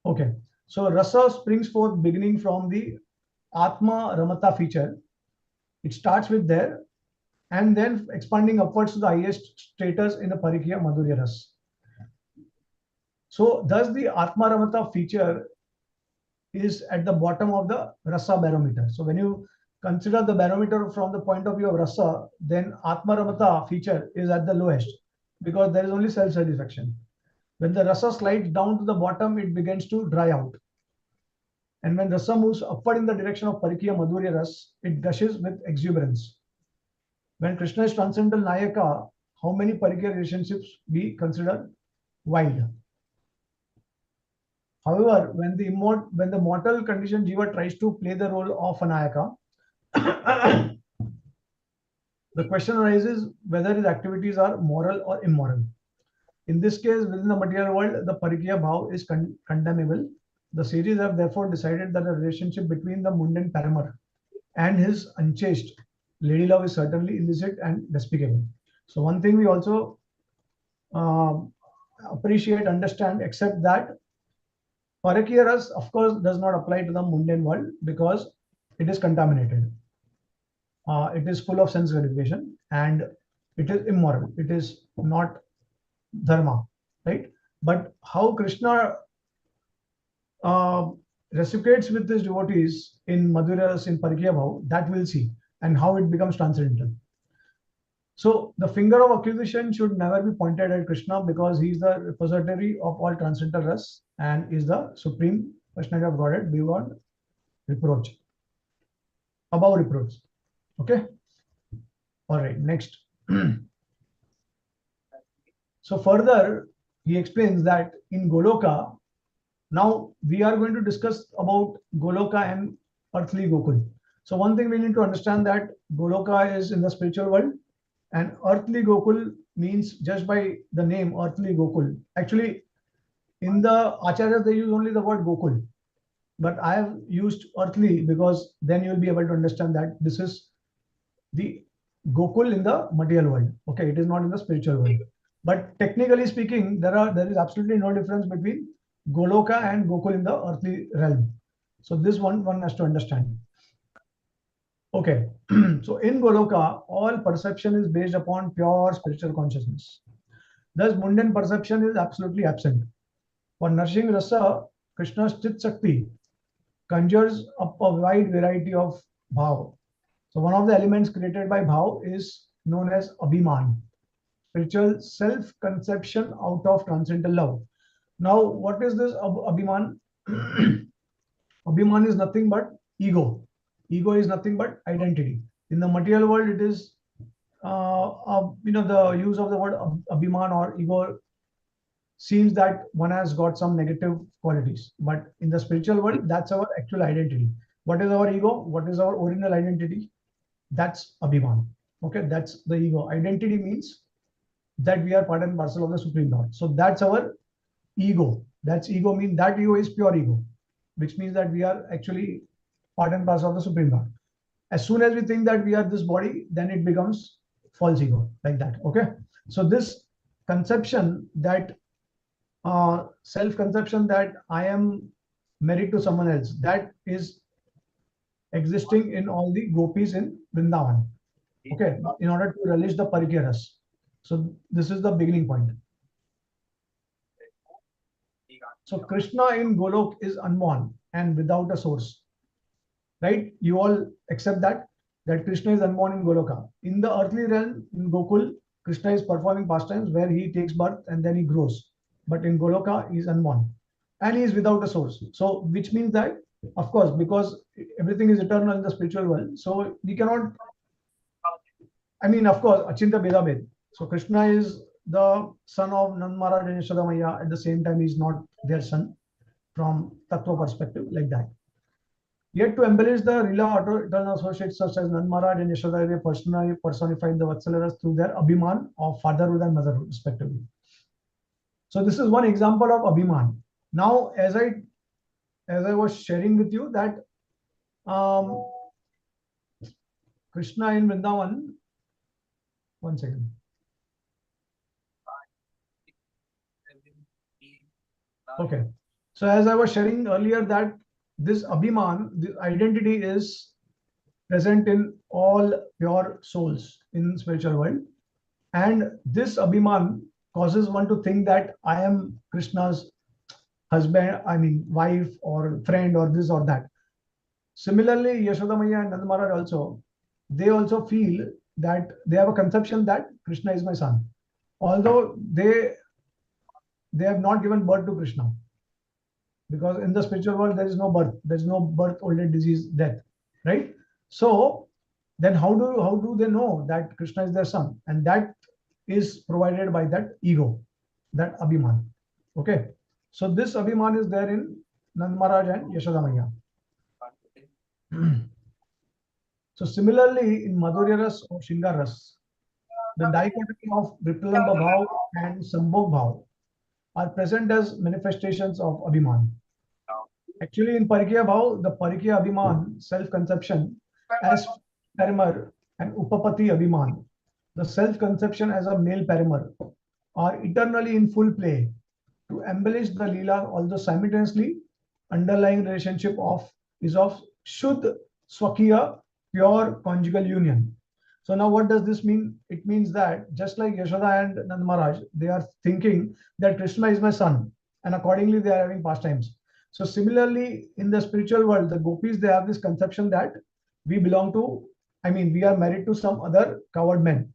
Okay. So Rasa springs forth beginning from the Atma Ramata feature. It starts with there, and then expanding upwards to the highest status in the Parakiya Madhurya Ras. So thus the Atma Ramata feature is at the bottom of the Rasa barometer. So when you consider the barometer from the point of view of Rasa, then Atma Ramata feature is at the lowest, because there is only self-satisfaction. When the Rasa slides down to the bottom, it begins to dry out. And when Rasa moves upward in the direction of Parakiya Madhurya Ras, it gushes with exuberance. When Krishna is transcendental Nayaka, how many Parakiya relationships we consider wild? However, when the mortal conditioned jiva tries to play the role of a Nayaka, the question arises whether his activities are moral or immoral. In this case, within the material world, the Parakiya Bhav is condemnable. The sages have therefore decided that a relationship between the mundane paramour and his unchaste lady love is certainly illicit and despicable. So one thing we also appreciate, understand, accept that Parakiya Ras, of course, does not apply to the mundane world because it is contaminated. It is full of sense gratification and it is immoral. It is not dharma, right? But how Krishna reciprocates with his devotees in Madhuras, in Parakiya Bhav, that we'll see, and how it becomes transcendental. So the finger of accusation should never be pointed at Krishna, because he is the repository of all transcendental ras and is the supreme personality of Godhead beyond reproach, above reproach. Okay. All right. Next. So further, he explains that in Goloka, now we are going to discuss about Goloka and earthly Gokul. So one thing we need to understand that Goloka is in the spiritual world and earthly Gokul means just by the name earthly Gokul. Actually, in the Acharyas, they use only the word Gokul. But I have used earthly because then you'll be able to understand that this is the Gokul in the material world. Okay, it is not in the spiritual world. But technically speaking, there is absolutely no difference between Goloka and Gokul in the earthly realm. So this one has to understand. Okay, so in Goloka, all perception is based upon pure spiritual consciousness. Thus, mundane perception is absolutely absent. For nourishing Rasa, Krishna's Chit Shakti conjures up a wide variety of bhav. So one of the elements created by bhav is known as abhiman, spiritual self-conception out of transcendental love. Now, what is this abhiman? Abhiman is nothing but ego. Ego is nothing but identity. In the material world, it is the use of the word abhiman or ego seems that one has got some negative qualities. But in the spiritual world, that's our actual identity. What is our ego? What is our original identity? That's abhiman. Okay, that's the ego. Identity means that we are part and parcel of the Supreme Lord. So that's our ego. That's ego means that ego is pure ego, which means that we are actually part and parcel of the Supreme Lord. As soon as we think that we are this body, then it becomes false ego, like that. Okay. So this conception that self-conception that I am married to someone else, that is existing in all the gopis in Vrindavan. Okay, in order to relish the Parakiya Ras. So this is the beginning point. So Krishna in Golok is unborn and without a source. Right? You all accept that Krishna is unborn in Goloka. In the earthly realm, in Gokul, Krishna is performing pastimes where he takes birth and then he grows. But in Goloka, he is unborn. And he is without a source. So which means that, of course, because everything is eternal in the spiritual world, so we cannot, I mean, of course, Achinta Beda Bed. So Krishna is the son of Nand Maharaj and Yashoda Maya. At the same time, he is not their son from Tattva perspective, like that. Yet to embellish the Lila eternal associates such as Nand Maharaj and Yashoda, they personally personified the Vatsalaras through their Abhiman of fatherhood and motherhood, respectively. So this is one example of Abhiman. Now, as I was sharing with you that Krishna in Vrindavan, one second. Okay. So as I was sharing earlier that this Abhiman, the identity is present in all pure souls in spiritual world. And this Abhiman causes one to think that I am Krishna's husband, I mean wife or friend or this or that. Similarly, Yashoda Maya and Nand Maharaj also, they also feel that they have a conception that Krishna is my son. Although they have not given birth to Krishna. Because in the spiritual world, there is no birth. There is no birth, old age, disease, death. Right? So then how do they know that Krishna is their son? And that is provided by that ego, that Abhiman. Okay. So this Abhiman is there in Nand Maharaj and Yashoda Maya. So similarly, in Madhurya Ras or Shringar Ras, the dichotomy of Vipralamba Bhav and Sambhog Bhav are present as manifestations of Abhiman. Actually, in Parakiya Bhav, the Parakiya Abhiman, self-conception, as Paramar and Upapati Abhiman, the self-conception as a male Paramar, are eternally in full play to embellish the Leela, although simultaneously underlying relationship is of Shuddh Swakiya, pure conjugal union. So now what does this mean? It means that just like Yashoda and Nand Maharaj, they are thinking that Krishna is my son, and accordingly they are having pastimes. So similarly, in the spiritual world, the gopis, they have this conception that we belong to, I mean, we are married to some other coward men.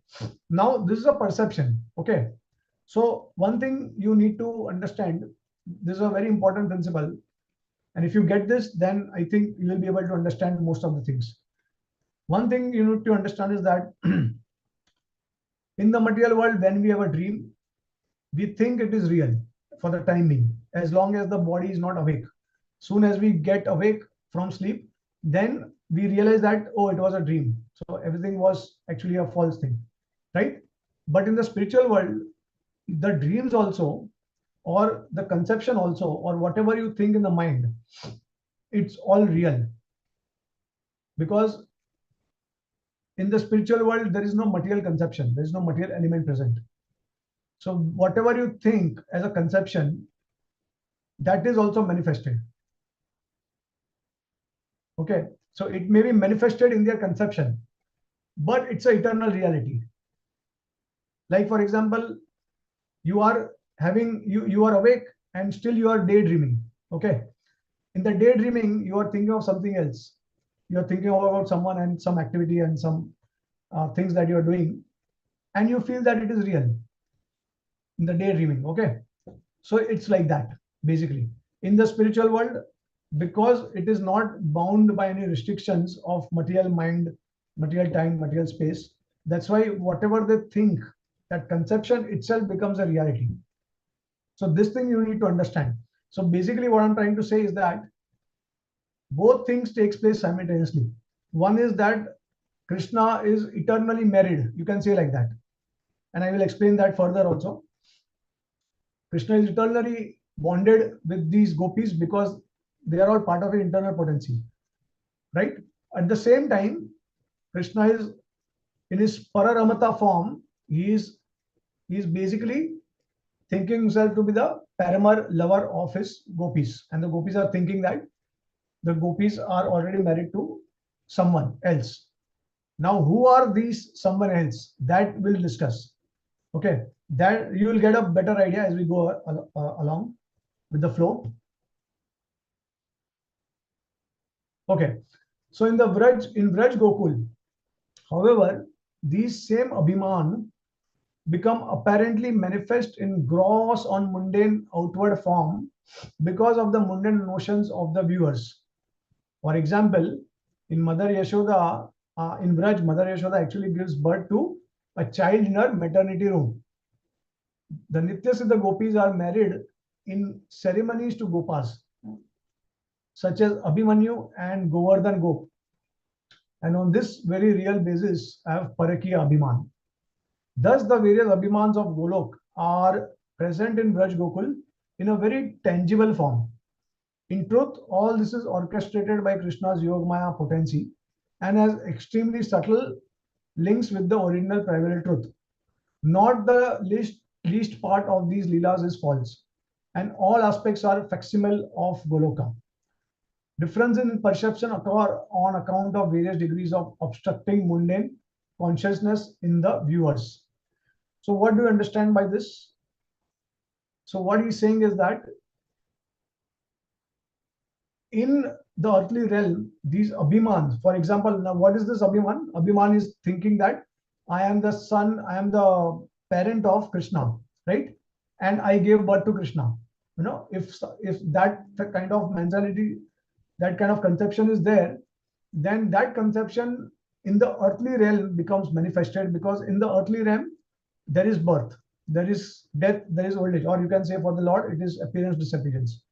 Now, this is a perception, okay? So one thing you need to understand, this is a very important principle. And if you get this, then I think you will be able to understand most of the things. One thing you need to understand is that in the material world, when we have a dream, we think it is real for the time being, as long as the body is not awake. Soon as we get awake from sleep, then we realize that, oh, it was a dream. So everything was actually a false thing, right? But in the spiritual world, the dreams also, or the conception also, or whatever you think in the mind, it's all real. Because in the spiritual world, there is no material conception, there is no material element present. So whatever you think as a conception, that is also manifested. Okay, so it may be manifested in their conception, but it's an eternal reality. Like for example, you are you are awake and still you are daydreaming. Okay, in the daydreaming you are thinking of something else. You are thinking about someone and some activity and some things that you are doing, and you feel that it is real in the daydreaming. Okay, so it's like that basically in the spiritual world, because it is not bound by any restrictions of material mind, material time, material space. That's why whatever they think, that conception itself becomes a reality. So this thing you need to understand. So basically what I'm trying to say is that both things takes place simultaneously. One is that Krishna is eternally married, you can say like that, and I will explain that further also. Krishna is eternally bonded with these gopis because they are all part of an internal potency, right? At the same time, Krishna is in his Pararamata form. He is basically thinking himself to be the paramar lover of his gopis, and the gopis are thinking that the gopis are already married to someone else. Now, who are these someone else? That we'll discuss. Okay, that you will get a better idea as we go along with the flow. Okay, so in Vraj Gokul, however, these same Abhiman become apparently manifest in gross on mundane outward form because of the mundane notions of the viewers. For example, in Mother Yashoda, in Vraj, Mother Yashoda actually gives birth to a child in her maternity room. The Nitya Siddha gopis are married in ceremonies to gopas, such as Abhimanyu and Govardhan Gop. And on this very real basis, I have Parakiya Abhiman. Thus, the various Abhimans of Golok are present in Braj Gokul in a very tangible form. In truth, all this is orchestrated by Krishna's Yogmaya potency and has extremely subtle links with the original primary truth. Not the least part of these Leelas is false, and all aspects are facsimile of Goloka. Difference in perception occur on account of various degrees of obstructing mundane consciousness in the viewers. So what do you understand by this? So what he's saying is that in the earthly realm, these Abhimans, for example, now what is this Abhiman? Abhiman is thinking that I am the son, I am the parent of Krishna, right? And I gave birth to Krishna. You know, if that kind of mentality, that kind of conception is there, then that conception in the earthly realm becomes manifested, because in the earthly realm there is birth, there is death, there is old age, or you can say for the Lord it is appearance, disappearance.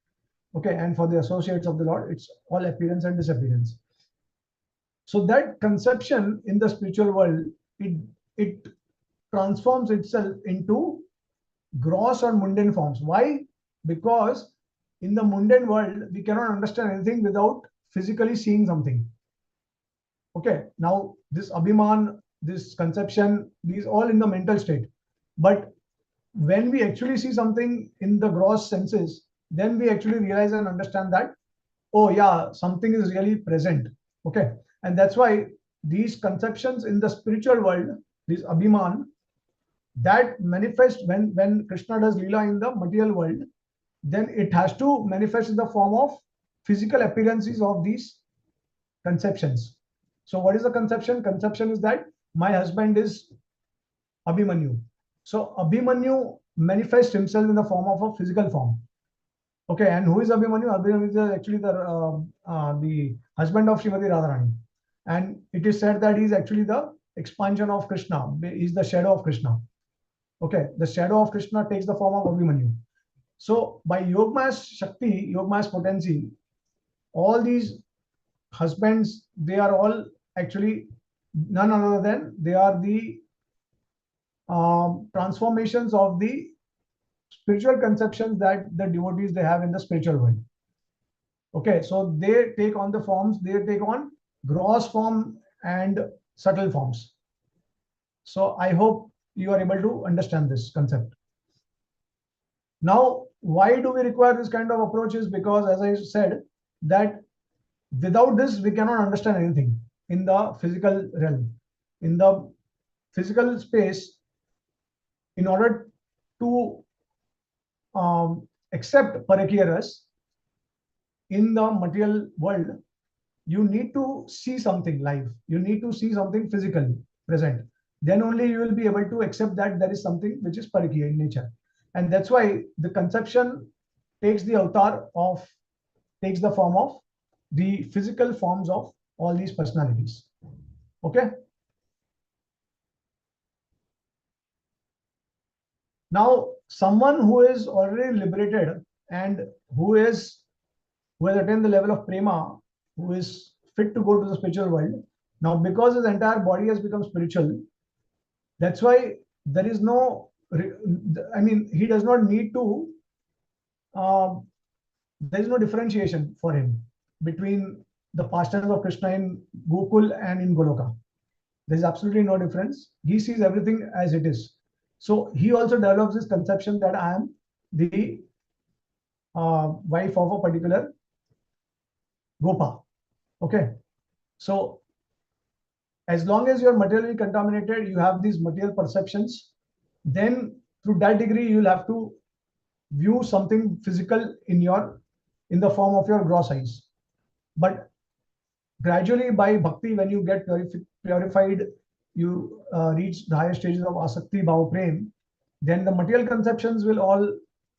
Okay, and for the associates of the Lord it's all appearance and disappearance. So that conception in the spiritual world, it transforms itself into gross or mundane forms. Why? Because in the mundane world we cannot understand anything without physically seeing something. Okay, now this Abhiman, this conception, these all in the mental state. But when we actually see something in the gross senses, then we actually realize and understand that, oh yeah, something is really present. Okay, and that's why these conceptions in the spiritual world, these Abhiman, that manifest when Krishna does Leela in the material world, then it has to manifest in the form of physical appearances of these conceptions. So what is the conception? Conception is that my husband is Abhimanyu. So Abhimanyu manifests himself in the form of a physical form. Okay, and who is Abhimanyu? Abhimanyu is actually the husband of Srimati Radharani. And it is said that he is actually the expansion of Krishna. He is the shadow of Krishna. Okay, the shadow of Krishna takes the form of Abhimanyu. So by Yogma's Shakti, Yogma's potency, all these husbands, they are all actually none other than they are the transformations of the spiritual conceptions that the devotees they have in the spiritual world. Okay, so they take on the forms, they take on gross form and subtle forms. So I hope you are able to understand this concept. Now, why do we require this kind of approach? Is because, as I said, that without this, we cannot understand anything in the physical realm. In the physical space, in order to accept Parakiya in the material world, you need to see something live. You need to see something physically present. Then only you will be able to accept that there is something which is Parakiya in nature. And that's why the conception takes the avatar of, takes the form of the physical forms of all these personalities. Okay. Now, someone who is already liberated and who has attained the level of prema, who is fit to go to the spiritual world. Now, because his entire body has become spiritual, that's why there is no, I mean, he does not need to, there is no differentiation for him between the pastimes of Krishna in Gokul and in Goloka. There is absolutely no difference. He sees everything as it is. So he also develops this conception that I am the wife of a particular Gopa. Okay. So as long as you're materially contaminated, you have these material perceptions, then to that degree, you'll have to view something physical in the form of your gross eyes. But gradually by bhakti, when you get purified, you reach the higher stages of asakti, bhava, prem, then the material conceptions will all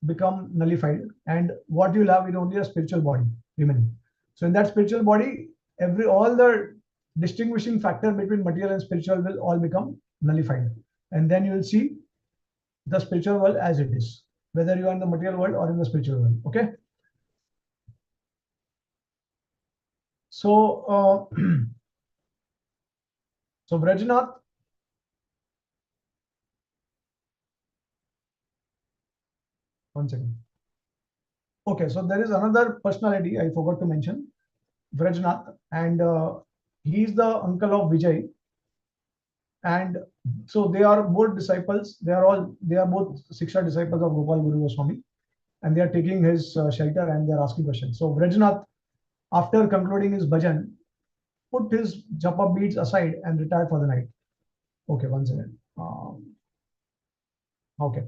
become nullified, and what you'll have is only a spiritual body remaining. So in that spiritual body, all the distinguishing factor between material and spiritual will all become nullified, and then you will see the spiritual world as it is, whether you are in the material world or in the spiritual world. Okay. So so Vrajnath, one second. Okay, so there is another personality I forgot to mention, Vrajnath, and he is the uncle of Vijay. And so they are both disciples. They are both Siksha disciples of Gopal Guru Goswami, and they are taking his shelter and they are asking questions. So Vrajnath, after concluding his bhajan, put his japa beads aside and retired for the night. Okay, one second. Okay.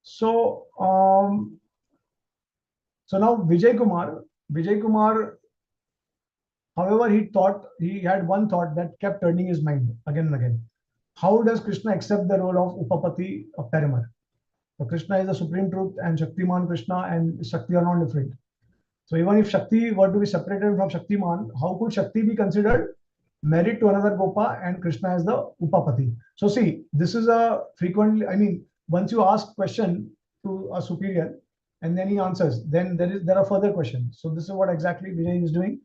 So so now Vijay Kumar, however, he had one thought that kept turning his mind again and again. How does Krishna accept the role of Upapati of Paramar? So Krishna is the supreme truth, and Shaktiman Krishna and Shakti are not different. So even if Shakti were to be separated from Shaktiman, how could Shakti be considered married to another Gopa and Krishna as the Upapati? So see, this is a frequently, I mean, once you ask question to a superior and then he answers, then there are further questions. So this is what exactly Vijay is doing.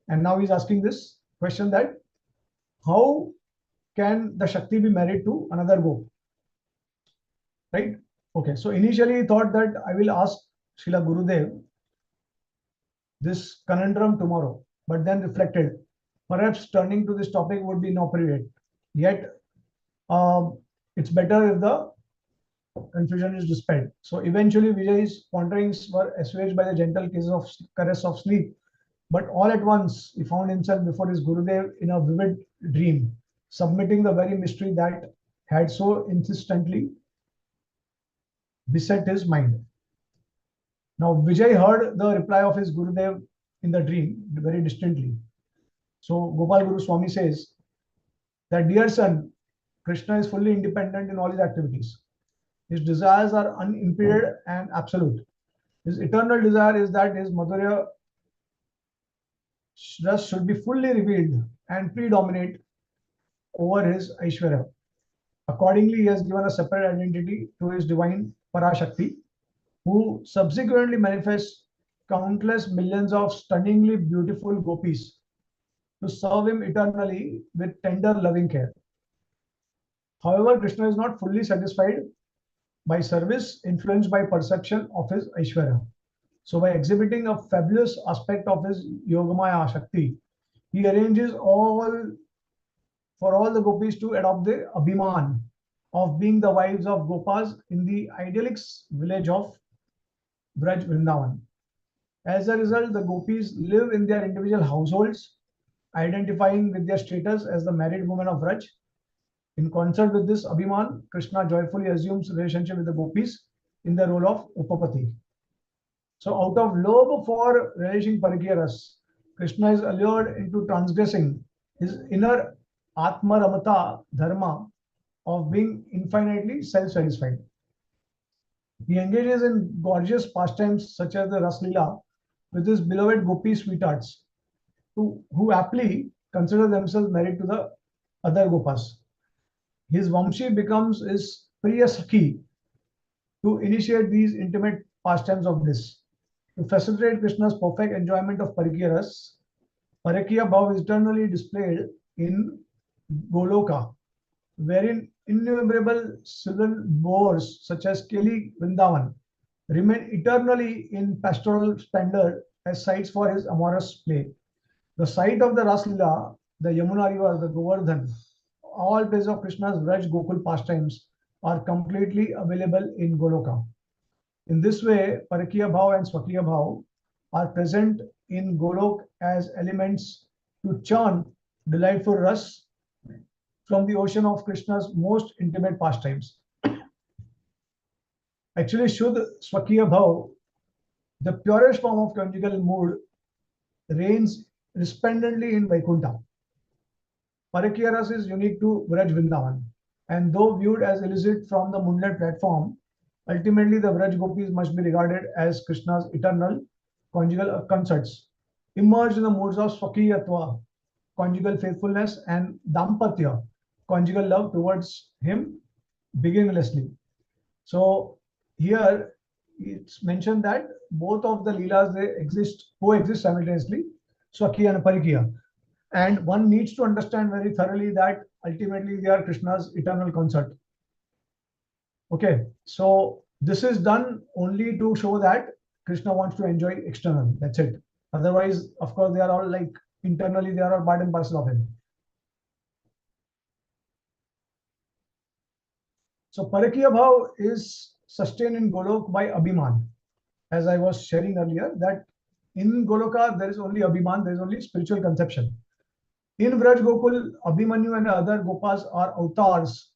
And now he's asking this question that how can the Shakti be married to another Gop? Right? Okay, so initially he thought that I will ask Srila Gurudev this conundrum tomorrow, but then reflected, perhaps turning to this topic would be inappropriate. Yet, it's better if the confusion is dispelled. So eventually, Vijay's ponderings were assuaged by the gentle kiss of caress of sleep. But all at once, he found himself before his Gurudev in a vivid dream, submitting the very mystery that had so insistently beset his mind. Now, Vijay heard the reply of his Gurudev in the dream very distinctly. So, Gopal Guru Swami says that, dear son, Krishna is fully independent in all his activities. His desires are unimpeded and absolute. His eternal desire is that his Madhurya Ras should be fully revealed and predominate over his Aishwarya. Accordingly, he has given a separate identity to his divine Parashakti, who subsequently manifests countless millions of stunningly beautiful gopis to serve him eternally with tender loving care. However, Krishna is not fully satisfied by service influenced by perception of his Aishwarya. So by exhibiting a fabulous aspect of his Yogamaya Shakti, he arranges for all the gopis to adopt the Abhiman of being the wives of Gopas in the idyllic village of Braj Vrindavan. As a result, the gopis live in their individual households, identifying with their status as the married women of Braj. In concert with this Abhiman, Krishna joyfully assumes relationship with the gopis in the role of Upapati. So out of love for relishing Parakiya ras, Krishna is allured into transgressing his inner Atma Ramata dharma of being infinitely self-satisfied. He engages in gorgeous pastimes such as the Raslila with his beloved gopi sweethearts, who aptly consider themselves married to the other gopas. His Vamshi becomes his Priya Sakhi to initiate these intimate pastimes of bliss. To facilitate Krishna's perfect enjoyment of Parakiya ras, Parakiya Bhav is eternally displayed in Goloka, wherein innumerable silver boars such as Keli Vrindavan remain eternally in pastoral splendor as sites for his amorous play. The site of the Raslila, the Yamuna River, the Govardhan, all places of Krishna's Vraj Gokul pastimes are completely available in Goloka. In this way, Parakiya Bhav and Swakiya Bhav are present in Golok as elements to churn delightful ras from the ocean of Krishna's most intimate pastimes. Actually, Shuddha Swakiya Bhav, the purest form of conjugal mood, reigns resplendently in Vaikuntha. Parakiya ras is unique to Vraj Vrindavan, and though viewed as illicit from the moonlit platform, ultimately the Vraj gopis must be regarded as Krishna's eternal conjugal consorts, immersed in the moods of Swakiyatva, conjugal faithfulness, and Dampatya, conjugal love towards him beginninglessly. So here it's mentioned that both of the Leelas they coexist simultaneously, Swakiya and Parakiya. And one needs to understand very thoroughly that ultimately they are Krishna's eternal consort. Okay, so this is done only to show that Krishna wants to enjoy external. That's it. Otherwise, of course, they are all like internally, they are all part and parcel of him. So Parakiya Bhav is sustained in Golok by Abhiman. As I was sharing earlier, that in Goloka there is only Abhiman, there is only spiritual conception. In Vraj Gokul, Abhimanyu and other Gopas are avatars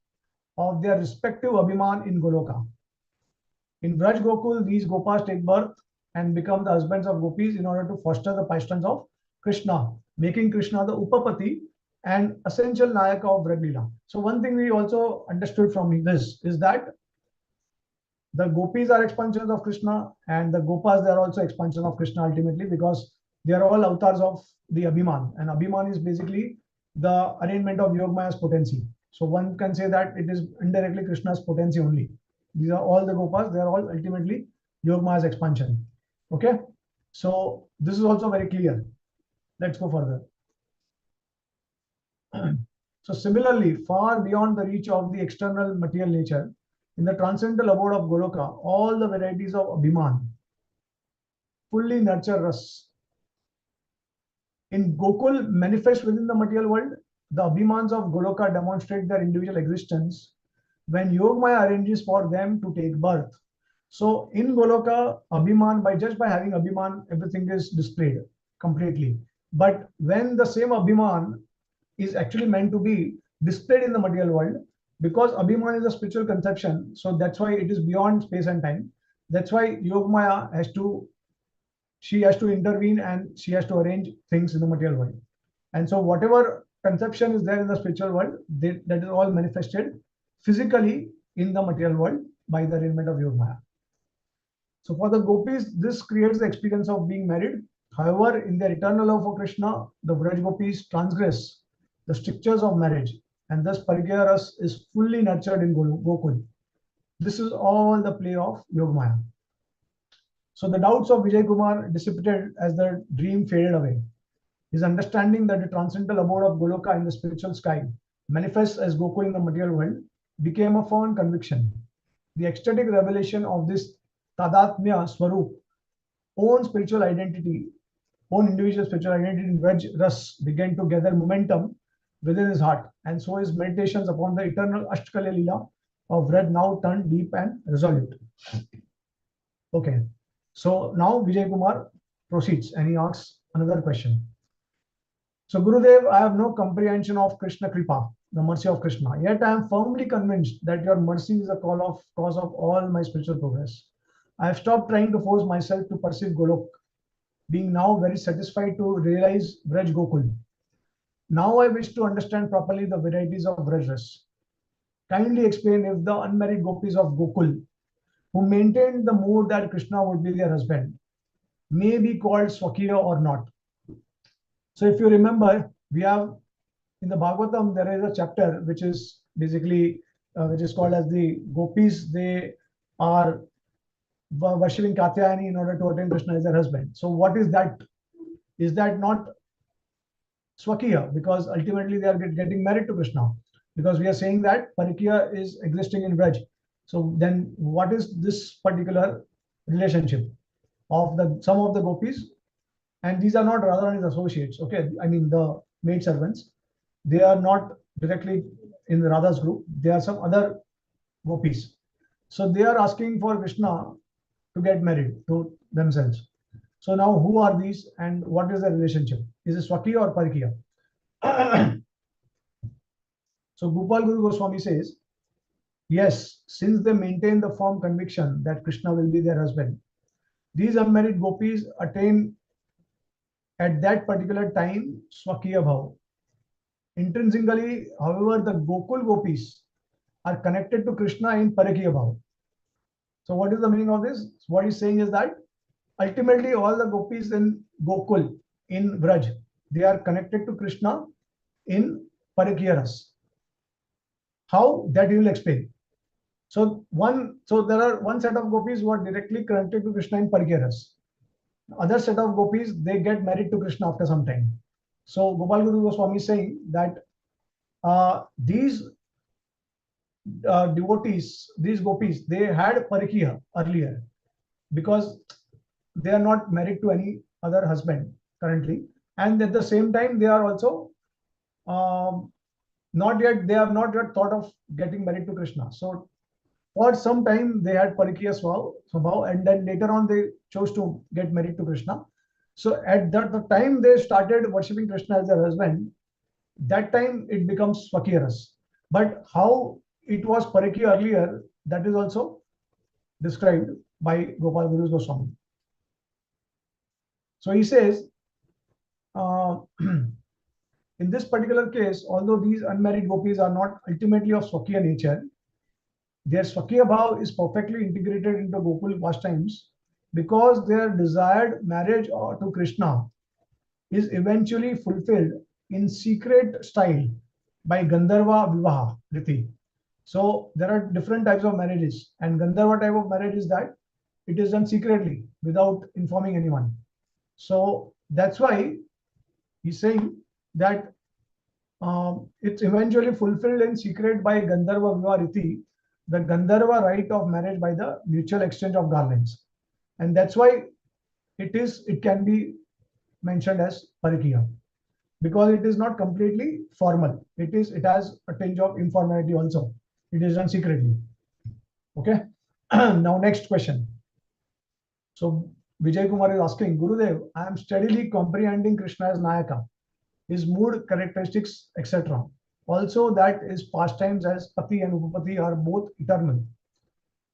of their respective Abhiman in Goloka. In Vraj Gokul, these Gopas take birth and become the husbands of Gopis in order to foster the pastimes of Krishna, making Krishna the Upapati and essential Nayaka of Vraj Leela. So one thing we also understood from this is that the Gopis are expansions of Krishna and the Gopas, they are also expansion of Krishna ultimately because they are all avatars of the Abhiman. And Abhiman is basically the arrangement of Yogmaya's potency. So one can say that it is indirectly Krishna's potency only. These are all the Gopas, they are all ultimately Yogmaya's expansion. Okay, so this is also very clear. Let's go further. So similarly, far beyond the reach of the external material nature, in the transcendental abode of Goloka, all the varieties of Abhiman fully nurture ras. In Gokul manifest within the material world, the Abhimans of Goloka demonstrate their individual existence when Yogmaya arranges for them to take birth. So in Goloka, Abhiman, just by having Abhiman, everything is displayed completely. But when the same Abhiman is actually meant to be displayed in the material world, because Abhiman is a spiritual conception, so that's why it is beyond space and time. That's why Yogmaya has to intervene and she has to arrange things in the material world. And so whatever conception is there in the spiritual world, that is all manifested physically in the material world by the arrangement of Yogmaya. So for the gopis, this creates the experience of being married. However, in their eternal love for Krishna, the Vraj gopis transgress the strictures of marriage and thus Parakiya Ras is fully nurtured in Gokul. This is all the play of Yogamaya. So the doubts of Vijay Kumar dissipated as the dream faded away. His understanding that the transcendental abode of Goloka in the spiritual sky manifests as Gokul in the material world became a firm conviction. The ecstatic revelation of this Tadatmya Swarup, own spiritual identity, own individual spiritual identity in Vraj Ras began to gather momentum within his heart, and so his meditations upon the eternal Ashtakalya Leela of Vraj now turned deep and resolute. Okay, so now Vijay Kumar proceeds and he asks another question. So Gurudev, I have no comprehension of Krishna Kripa, the mercy of Krishna. Yet I am firmly convinced that your mercy is the cause of all my spiritual progress. I have stopped trying to force myself to perceive Golok, being now very satisfied to realize Vraj Gokul. Now I wish to understand properly the varieties of Vraj Ras. Kindly explain if the unmarried gopis of Gokul, who maintained the mood that Krishna would be their husband, may be called Swakiya or not. So if you remember, we have in the Bhagavatam, there is a chapter which is basically which is called as the gopis. They are worshipping Katyayani in order to attain Krishna as their husband. So what is that? Is that not Swakiya? Because ultimately they are getting married to Krishna. Because we are saying that Parakiya is existing in Vraj. So then what is this particular relationship of the some of the gopis? And these are not Radharani's associates. Okay, I mean the maid servants. They are not directly in the Radha's group. They are some other gopis. So they are asking for Krishna to get married to themselves. So now who are these and what is the relationship? Is it Swakiya or Parakiya? So Gopal Guru Goswami says, yes, since they maintain the firm conviction that Krishna will be their husband, these unmarried gopis attain at that particular time Swakiya Bhav. Intrinsically, however, the Gokul gopis are connected to Krishna in Parakiya Bhav. So what is the meaning of this? What he's saying is that ultimately all the gopis in Gokul, in Vraj, they are connected to Krishna in Parakiya Ras. How? That he will explain. So there are one set of gopis who are directly connected to Krishna in Parakiya Ras. Other set of gopis, they get married to Krishna after some time. So Gopal Guru Goswami is saying that these devotees, these gopis, they had Parakiya earlier because they are not married to any other husband currently, and at the same time they are also they have not yet thought of getting married to Krishna. So for some time they had Parakiya Swabhav, and then later on they chose to get married to Krishna. So at the time they started worshipping Krishna as their husband, that time it becomes Swakiya Ras. But how it was Parakiya earlier, that is also described by Gopal Guru Goswami. So he says, in this particular case, although these unmarried gopis are not ultimately of Swakiya nature, their Swakiya Bhav is perfectly integrated into Gokul pastimes because their desired marriage to Krishna is eventually fulfilled in secret style by Gandharva Vivaha Riti. So there are different types of marriages, and Gandharva type of marriage is that it is done secretly without informing anyone. So that's why he's saying that it's eventually fulfilled in secret by Gandharva Vivaha Riti, the Gandharva rite of marriage by the mutual exchange of garlands. And that's why it can be mentioned as Parakiya, because it is not completely formal. It has a tinge of informality also. It is done secretly. Okay. Now next question. So Vijay Kumar is asking, Gurudev, I am steadily comprehending Krishna as Nayaka, his mood, characteristics, etc. Also that his pastimes as Pati and Upapati are both eternal.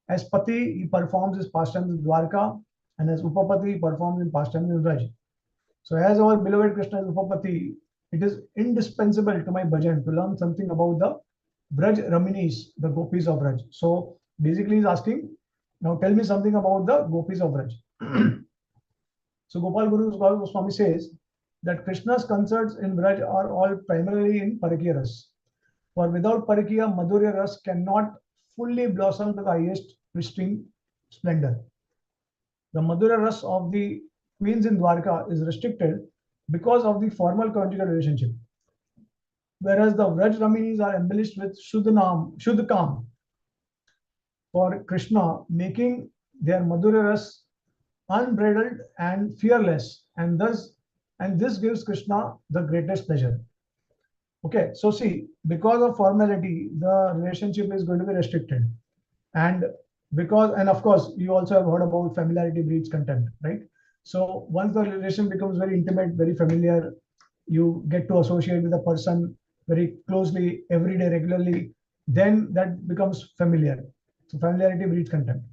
As Pati, he performs his pastimes in Dwarka, and as Upapati, he performs his pastimes in Vraj. So as our beloved Krishna is Upapati, it is indispensable to my bhajan to learn something about the Vraj Raminis, the gopis of Vraj. So basically he's asking, now tell me something about the gopis of Vraj. So Gopal Guru Goswami says that Krishna's concerts in Vraj are all primarily in Parakiya Ras. For without Parakiya, Madhurya Ras cannot fully blossom to the highest pristine splendor. The Madhurya Ras of the queens in Dwarka is restricted because of the formal conjugal relationship, whereas the Vraj Raminis are embellished with Shuddhakam for Krishna, making their Madhurya Ras unbridled and fearless, and this gives Krishna the greatest pleasure. Okay, so see, because of formality, the relationship is going to be restricted, and of course, you also have heard about familiarity breeds contempt, right? So once the relation becomes very intimate, very familiar, you get to associate with a person very closely every day, regularly, then that becomes familiar. So familiarity breeds contempt.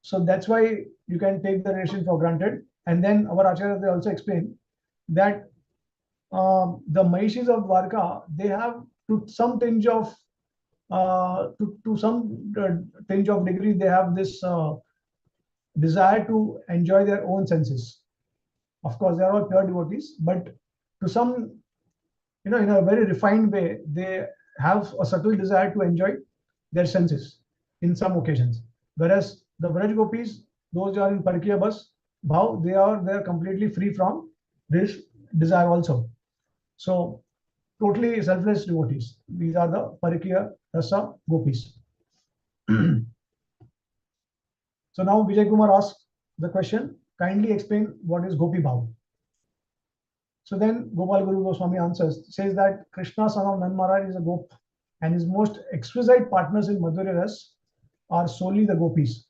So that's why you can take the relation for granted. And then our acharyas, they also explain that the Mahishis of Dwarka, they have to some tinge of to some tinge of degree, they have this desire to enjoy their own senses. Of course, they are all pure devotees, but to some, in a very refined way, they have a subtle desire to enjoy their senses in some occasions. Whereas the Vraj Gopis, those who are in Parakiya bus, Bhav, they are completely free from this desire also. So totally selfless devotees. These are the Parakiya Rasa Gopis. So now Vijay Kumar asks the question, kindly explain what is Gopi Bhav. So then Gopal Guru Goswami answers, says that Krishna, son of Nand Maharaj, is a Gop, and his most exquisite partners in Madhurya Ras are solely the Gopis.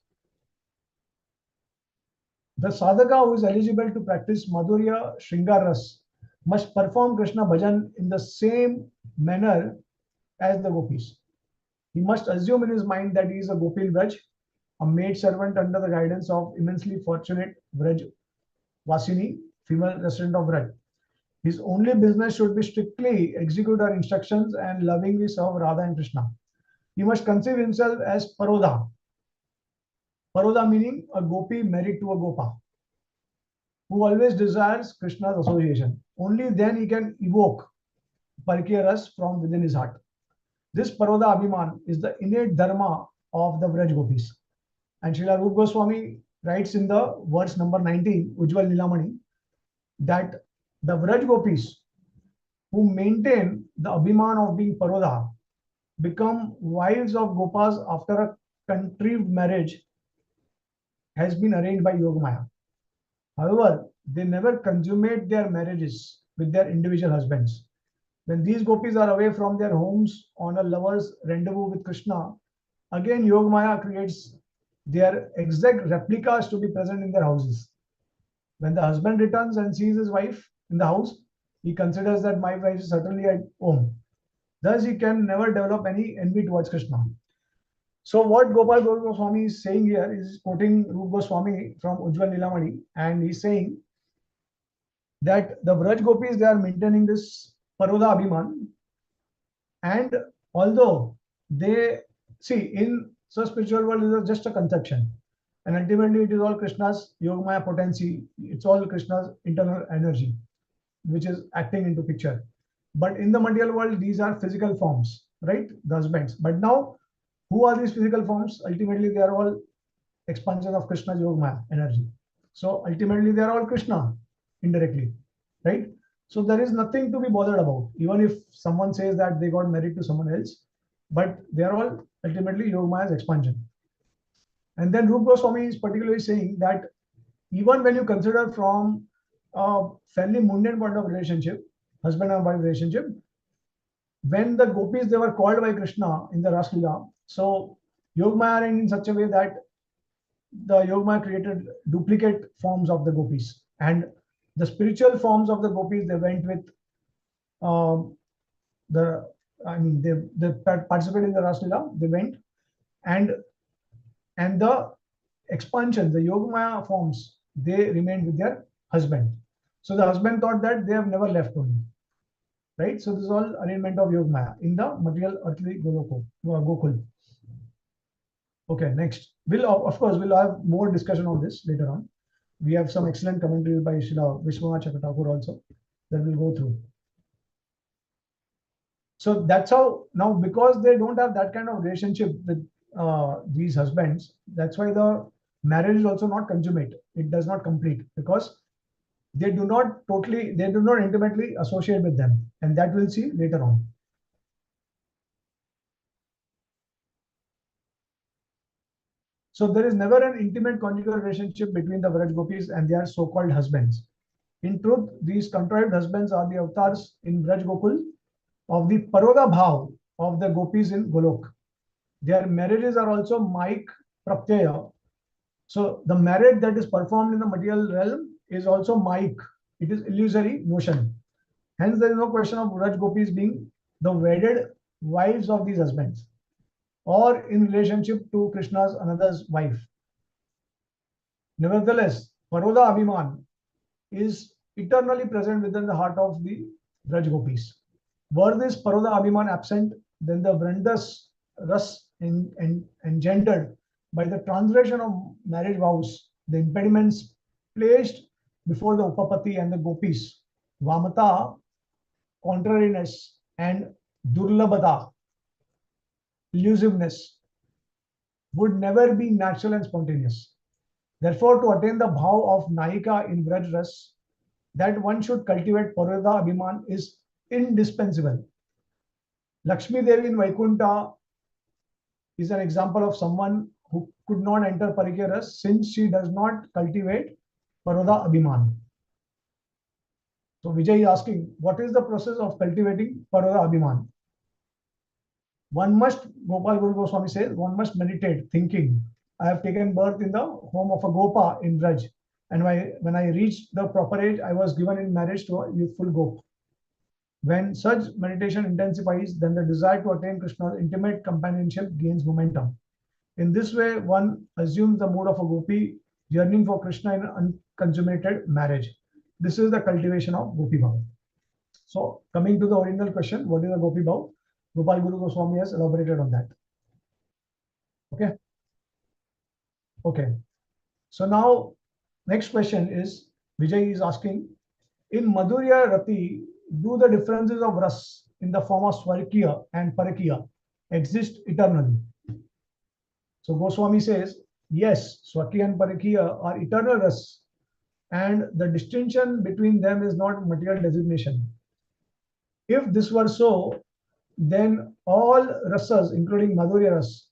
The sadhaka who is eligible to practice Madhurya Shringar Ras must perform Krishna Bhajan in the same manner as the Gopis. He must assume in his mind that he is a Gopil Vraj, a maid servant under the guidance of immensely fortunate Vraj Vasini, female resident of Vraj. His only business should be strictly execute her instructions and lovingly serve Radha and Krishna. He must conceive himself as Paroda. Paroda meaning a Gopi married to a Gopa, who always desires Krishna's association. Only then he can evoke Parakiya Ras from within his heart. This Paroda Abhiman is the innate dharma of the Vraj Gopis. And Srila Rup Goswami writes in the verse number 19, Ujjwal Nilamani, that the Vraj Gopis who maintain the Abhiman of being Paroda become wives of Gopas after a contrived marriage has been arranged by Yogamaya. However, they never consummate their marriages with their individual husbands. When these gopis are away from their homes on a lover's rendezvous with Krishna, again Yogamaya creates their exact replicas to be present in their houses. When the husband returns and sees his wife in the house, he considers that my wife is certainly at home. Thus, he can never develop any envy towards Krishna. So what Gopal Goswami is saying here is quoting Rup Goswami from Ujjwal Nilamani, and he's saying that the Vraj Gopis, they are maintaining this Paroda Abhiman, and although they see in so spiritual world is just a conception, and ultimately it is all Krishna's Yogamaya potency, it's all Krishna's internal energy which is acting into picture. But in the material world, these are physical forms, right? The husbands. But now, who are these physical forms? Ultimately, they are all expansion of Krishna's Yogamaya energy. So ultimately, they are all Krishna indirectly, right? So there is nothing to be bothered about, even if someone says that they got married to someone else, but they are all ultimately Yogamaya's expansion. And then Rup Goswami is particularly saying that even when you consider from a fairly mundane point of relationship, husband and wife relationship, when the gopis, they were called by Krishna in the Ras Leela, so Yogamaya arranged in such a way that the Yogamaya created duplicate forms of the gopis, and the spiritual forms of the gopis, they went with they participated in the Ras Leela, they went, and the expansion, the Yogamaya forms, they remained with their husband. So the husband thought that they have never left only, right? So this is all arrangement of Yogamaya in the material earthly Gokul. Okay, next. Of course, we'll have more discussion on this later on. We have some excellent commentaries by Srila Vishwanath Chakravarti also that we'll go through. So that's how now, because they don't have that kind of relationship with these husbands, that's why the marriage is also not consummate. It does not complete because they do not intimately associate with them, and that we'll see later on. So there is never an intimate conjugal relationship between the Vraj Gopis and their so-called husbands. In truth, these contrived husbands are the avatars in Vraj Gokul of the Paroda Bhav of the Gopis in Golok. Their marriages are also Maik Pratyaya. So the marriage that is performed in the material realm is also Maik. It is illusory notion. Hence, there is no question of Vraj Gopis being the wedded wives of these husbands or in relationship to Krishna's another's wife. Nevertheless, Paroda Abhiman is eternally present within the heart of the Vraj Gopis. Were this Paroda Abhiman absent, then the Vrindas Ras engendered by the transgression of marriage vows, the impediments placed before the Upapati and the Gopis, Vamata, contrariness, and Durlabhata, elusiveness, would never be natural and spontaneous. Therefore, to attain the bhav of Naika in Vraj Ras, that one should cultivate Paroda Abhiman is indispensable. Lakshmi Devi in Vaikunta is an example of someone who could not enter Parakiya Ras since she does not cultivate Paroda Abhiman. So Vijay is asking, what is the process of cultivating Paroda Abhiman? One must, Gopal Guru Goswami says, one must meditate, thinking, I have taken birth in the home of a Gopa in Vraj. And when I reached the proper age, I was given in marriage to a youthful Gop. When such meditation intensifies, then the desire to attain Krishna's intimate companionship gains momentum. In this way, one assumes the mood of a Gopi yearning for Krishna in unconsummated marriage. This is the cultivation of Gopi Bhav. So, coming to the original question, what is a Gopi Bhav? Gopal Guru Goswami has elaborated on that. Okay. Okay. So now, next question is, Vijay is asking, in Madhurya Rati, do the differences of ras in the form of Swarkiya and Parakiya exist eternally? So Goswami says, yes, Swarkiya and Parakiya are eternal ras, and the distinction between them is not material designation. If this were so, then all rasas, including Madhurya ras,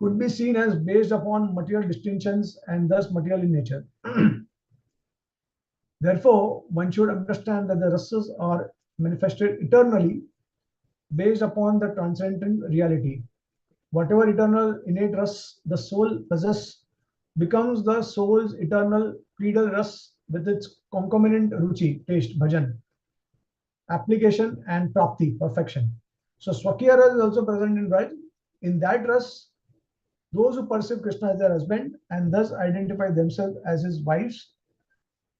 could be seen as based upon material distinctions and thus material in nature. Therefore, one should understand that the rasas are manifested eternally based upon the transcendent reality. Whatever eternal innate ras the soul possesses becomes the soul's eternal creedal ras with its concomitant ruchi, taste, bhajan, application, and prapti, perfection. So Swakiya ras is also present in Vraj. In that ras, those who perceive Krishna as their husband and thus identify themselves as his wives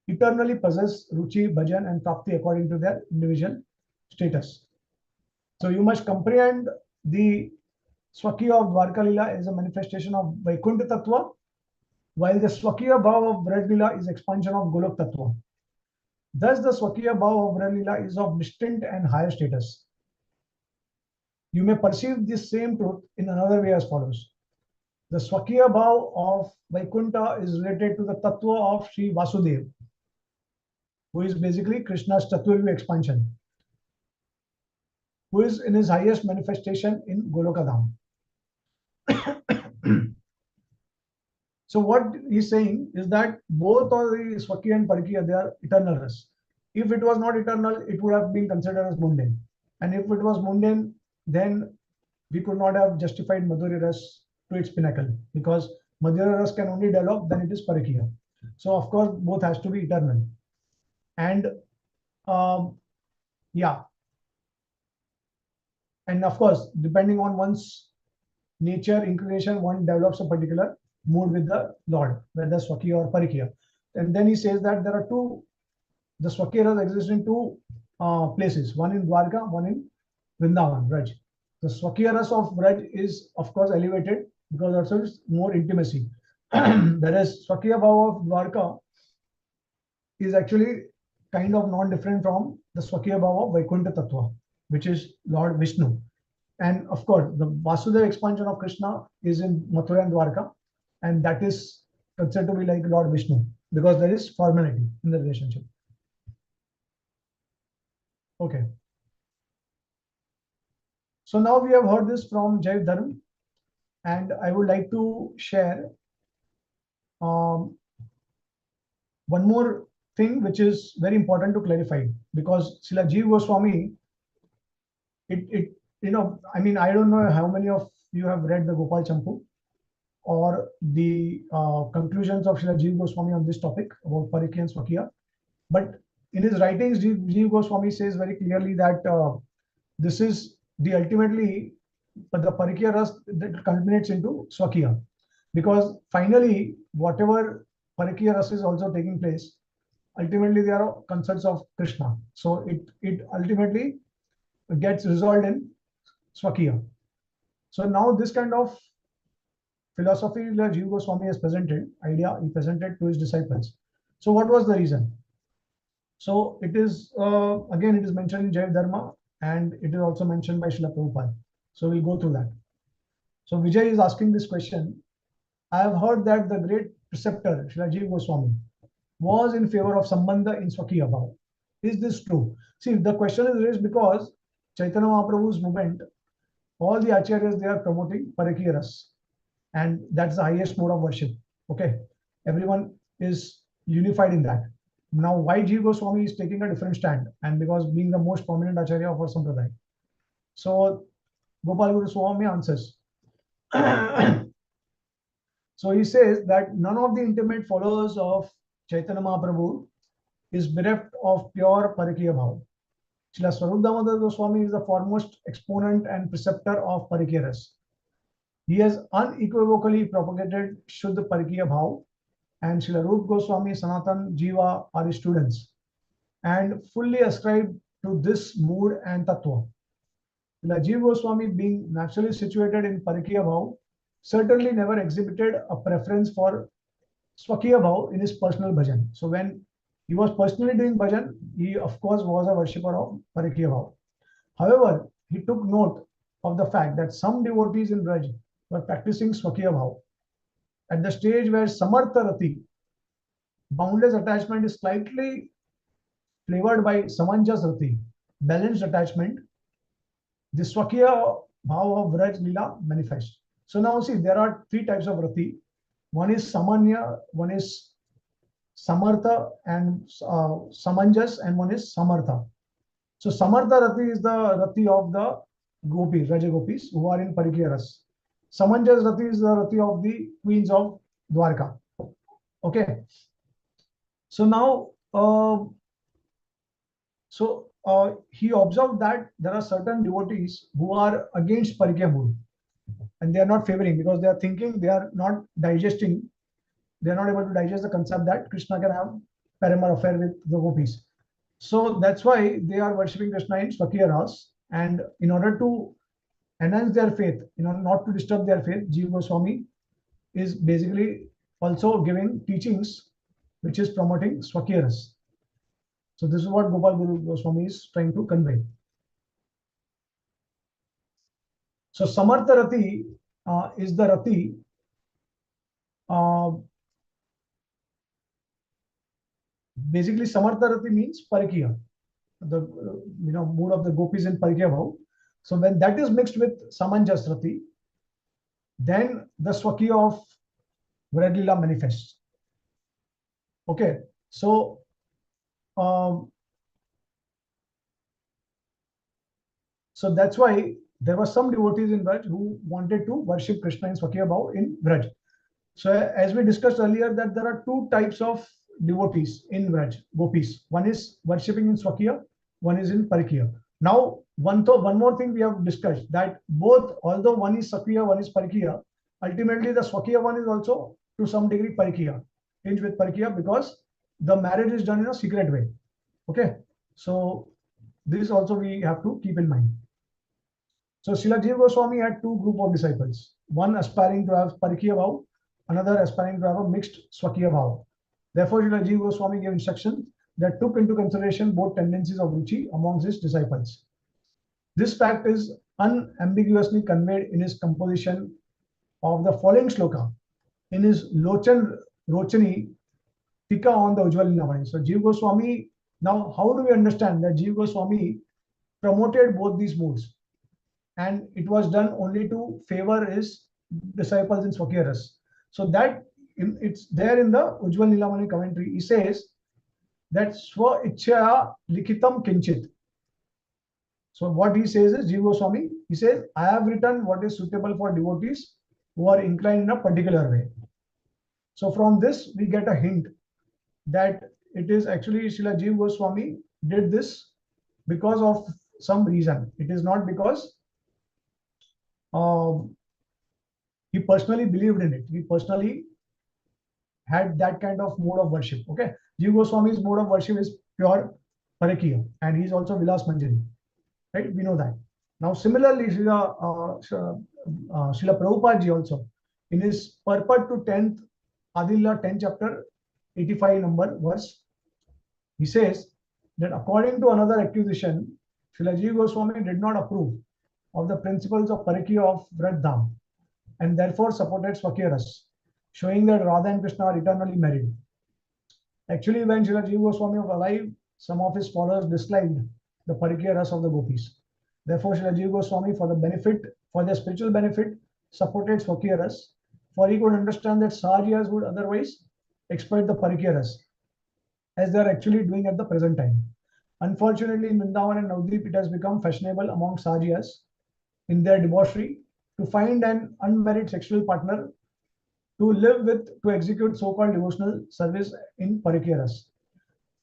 eternally possess ruchi, bhajan, and prapti according to their individual status. So you must comprehend the Swakiya of Dwarka Lila as a manifestation of Vaikuntha Tattva, while the Swakiya Bhav of Vraj Lila is expansion of Golok Tattva. Thus, the Swakiya Bhav of Vraj Lila is of distinct and higher status. You may perceive this same truth in another way as follows. The Swakiya Bhav of Vaikuntha is related to the Tattva of Sri Vasudev, who is basically Krishna's Chaturvi expansion, who is in his highest manifestation in Goloka Dham. So what he's saying is that both of the Swakiya and Parakiya, they are eternal ras. If it was not eternal, it would have been considered as mundane. And if it was mundane, then we could not have justified Madhurya ras to its pinnacle, because Madhurya ras can only develop when it is Parakiya. So of course, both has to be eternal. And yeah. And of course, depending on one's nature, inclination, one develops a particular mood with the Lord, whether Swakiya or Parakiya. And then he says that there are two, the Swakiya exist in two places, one in Dwarka, one in Vrindavan, Vraj. The Swakiya ras of Vraj is, of course, elevated because also it's more intimacy. Whereas Swakiya Bhav of Dwarka is actually kind of non-different from the Swakiya Bhav of Vaikuntha Tattva. which is Lord Vishnu. And of course, the Vasudeva expansion of Krishna is in Mathura and Dwarka, and that is considered to be like Lord Vishnu because there is formality in the relationship. Okay. So now we have heard this from Jai Dharm, and I would like to share one more thing which is very important to clarify, because Srila Jiva Goswami, I mean, I don't know how many of you have read the Gopal Champu or the conclusions of Srila Jiva Goswami on this topic about Parakiya and Swakiya. But in his writings, Jiva Goswami says very clearly that this is the ultimately the Parakiya Ras that culminates into Swakiya. Because finally, whatever Parakiya Ras is also taking place, ultimately they are concerns of Krishna. So it ultimately gets resolved in Swakiya. So now this kind of philosophy that Jiva Goswami has presented, idea he presented to his disciples. So what was the reason? So it is, again, it is mentioned in Jai Dharma, and it is also mentioned by Srila Prabhupada. So we'll go through that. So Vijay is asking this question. I have heard that the great preceptor, Srila Jiva Goswami, was in favor of Sambandha in Swakiya Bhav. Is this true? See, the question is raised because Chaitanya Mahaprabhu's movement, all the acharyas, they are promoting Parakiya Ras. And that's the highest mode of worship. Okay. Everyone is unified in that. Now, why Jiva Goswami is taking a different stand? And because being the most prominent acharya of our sampradaya. So Gopal Guru Swami answers. So he says that none of the intimate followers of Chaitanya Mahaprabhu is bereft of pure Parakiya Bhav. Srila Swarup Damodar Goswami is the foremost exponent and preceptor of Parakiya Ras. He has unequivocally propagated Shuddha Parakiya Bhav, and Srila Rupa Goswami, Sanatan, Jiva are his students and fully ascribe to this mood and tattva. Srila Jiva Goswami, being naturally situated in Parakiya Bhav, certainly never exhibited a preference for Swakiya Bhav in his personal bhajan. So when he was personally doing bhajan, he of course was a worshipper of Parakiya Bhav. However, he took note of the fact that some devotees in Braj were practicing Swakiya Bhav. At the stage where Samartha Rati, boundless attachment, is slightly flavored by Samanjas Rati, balanced attachment, the Swakiya Bhav of Vraj Lila manifests. So now see, there are three types of Rati. One is Samanya, one is Samartha, and Samanjas, and one is Samartha. So Samartha Rati is the Rati of the Gopis, Raja Gopis, who are in Parakiya Ras. Samanjas Rati is the Rati of the queens of Dwarka. Okay. So now, he observed that there are certain devotees who are against Parakiya mood, and they are not favoring because they are thinking, they are not digesting, they are not able to digest the concept that Krishna can have paramour affair with the Gopis. So that's why they are worshipping Krishna in Swakiya Ras, and in order to enhance their faith, in order not to disturb their faith, Jiva Goswami is basically also giving teachings which is promoting Swakiya Ras. So this is what Gopal Guru Goswami is trying to convey. So Samartha Rati is the Rati basically Samartha Rati means Parakiya, the mood of the gopis in Parakiya Bhav. So when that is mixed with Samanjas Rati, then the Swakiya of Vraj manifests. Okay, so so that's why there were some devotees in Vraj who wanted to worship Krishna in Swakiya Bhav in Vraj. So as we discussed earlier, that there are two types of devotees in Vraj, gopis. One is worshipping in Swakiya, one is in Parakiya. Now, one more thing we have discussed, that both, although one is Swakiya, one is Parakiya, ultimately the Swakiya one is also to some degree Parakiya, tinged with Parakiya, because the marriage is done in a secret way. Okay, so this also we have to keep in mind. So Srila Jiva Goswami had two groups of disciples, one aspiring to have Parakiya Bhav, another aspiring to have a mixed Swakiya Bhav. Therefore, Srila Jiva Goswami gave instructions that took into consideration both tendencies of Ruchi amongst his disciples. This fact is unambiguously conveyed in his composition of the following shloka in his Rochani Tika on the Ujjwal Nilamani. So Jiva Goswami, now how do we understand that Jiva Goswami promoted both these modes? And it was done only to favor his disciples in Swakiyaras. So that it's there in the Ujjwal Nilamani commentary. He says that Swa Ichchaya Likitam Kinchit. So what he says is, Jiva Goswami, he says, I have written what is suitable for devotees who are inclined in a particular way. So from this, we get a hint that it is actually Srila Jiva Goswami did this because of some reason. It is not because he personally believed in it. He personally had that kind of mode of worship. Okay, Jiva Goswami's mode of worship is pure Parakiya, and he's also Vilas Manjari. Right, we know that. Now, similarly, Srila Prabhupada ji also, in his purport to 10th Adillah 10th chapter 85 number verse, he says that according to another accusation, Srila Jiva Goswami did not approve of the principles of Parakiya of Vrat Dham and therefore supported Swakiyaras, showing that Radha and Krishna are eternally married. Actually, when Srila Jiva Goswami was alive, some of his followers disliked the Parakiya Ras of the gopis. Therefore, Srila Jiva Goswami, for their spiritual benefit, supported Swakiya Ras, for he could understand that Sahajas would otherwise exploit the Parakiya Ras, as they are actually doing at the present time. Unfortunately, in Vrindavan and Navadvip, it has become fashionable among Sahajas in their debauchery to find an unmarried sexual partner to live with, to execute so-called devotional service in Parakiya Ras.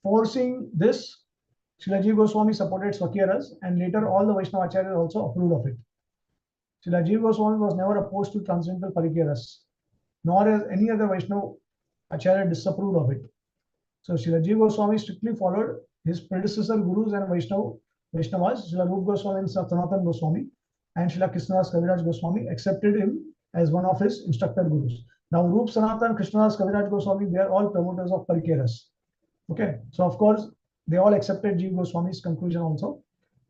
Forcing this, Srila Jiva Goswami supported Swakiya Ras, and later all the Vaishnava Acharyas also approved of it. Srila Jiva Goswami was never opposed to transcendental Parakiya Ras, nor has any other Vaishnava Acharya disapproved of it. So Srila Jiva Goswami strictly followed his predecessor gurus and Vaishnavas, Srila Rupa Goswami and Sanatana Goswami, and Srila Krishnadas Kaviraj Goswami accepted him as one of his instructor gurus. Now Rupa, Sanatana, Krishnadas Kaviraj Goswami, they are all promoters of Parakiya Ras. Okay, so of course, they all accepted Jiva Goswami's conclusion also.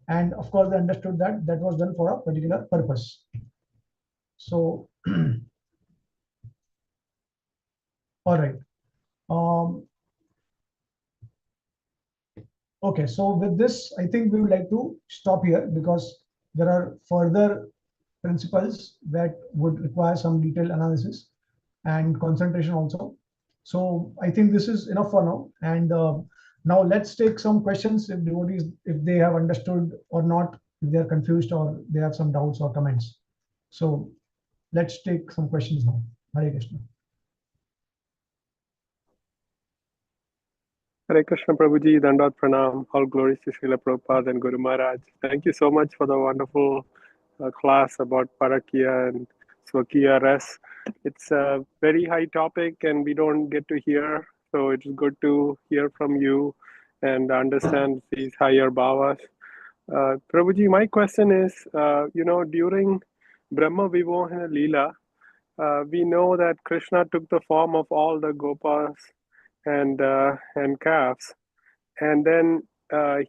And of course, they understood that that was done for a particular purpose. So, all right. Okay, so with this, I think we would like to stop here because there are further principles that would require some detailed analysis and concentration also. So I think this is enough for now. And now let's take some questions if devotees, if they have understood or not, if they are confused or they have some doubts or comments. So let's take some questions now. Hare Krishna. Hare Krishna Prabhuji, Dandat Pranam, all glories to Srila Prabhupada and Guru Maharaj. Thank you so much for the wonderful class about Parakiya and Swakiya Ras. It's a very high topic and we don't get to hear, so it's good to hear from you and understand these higher bhavas. Prabhuji, my question is, during Brahma Vimohana Leela, we know that Krishna took the form of all the gopas and calves, and then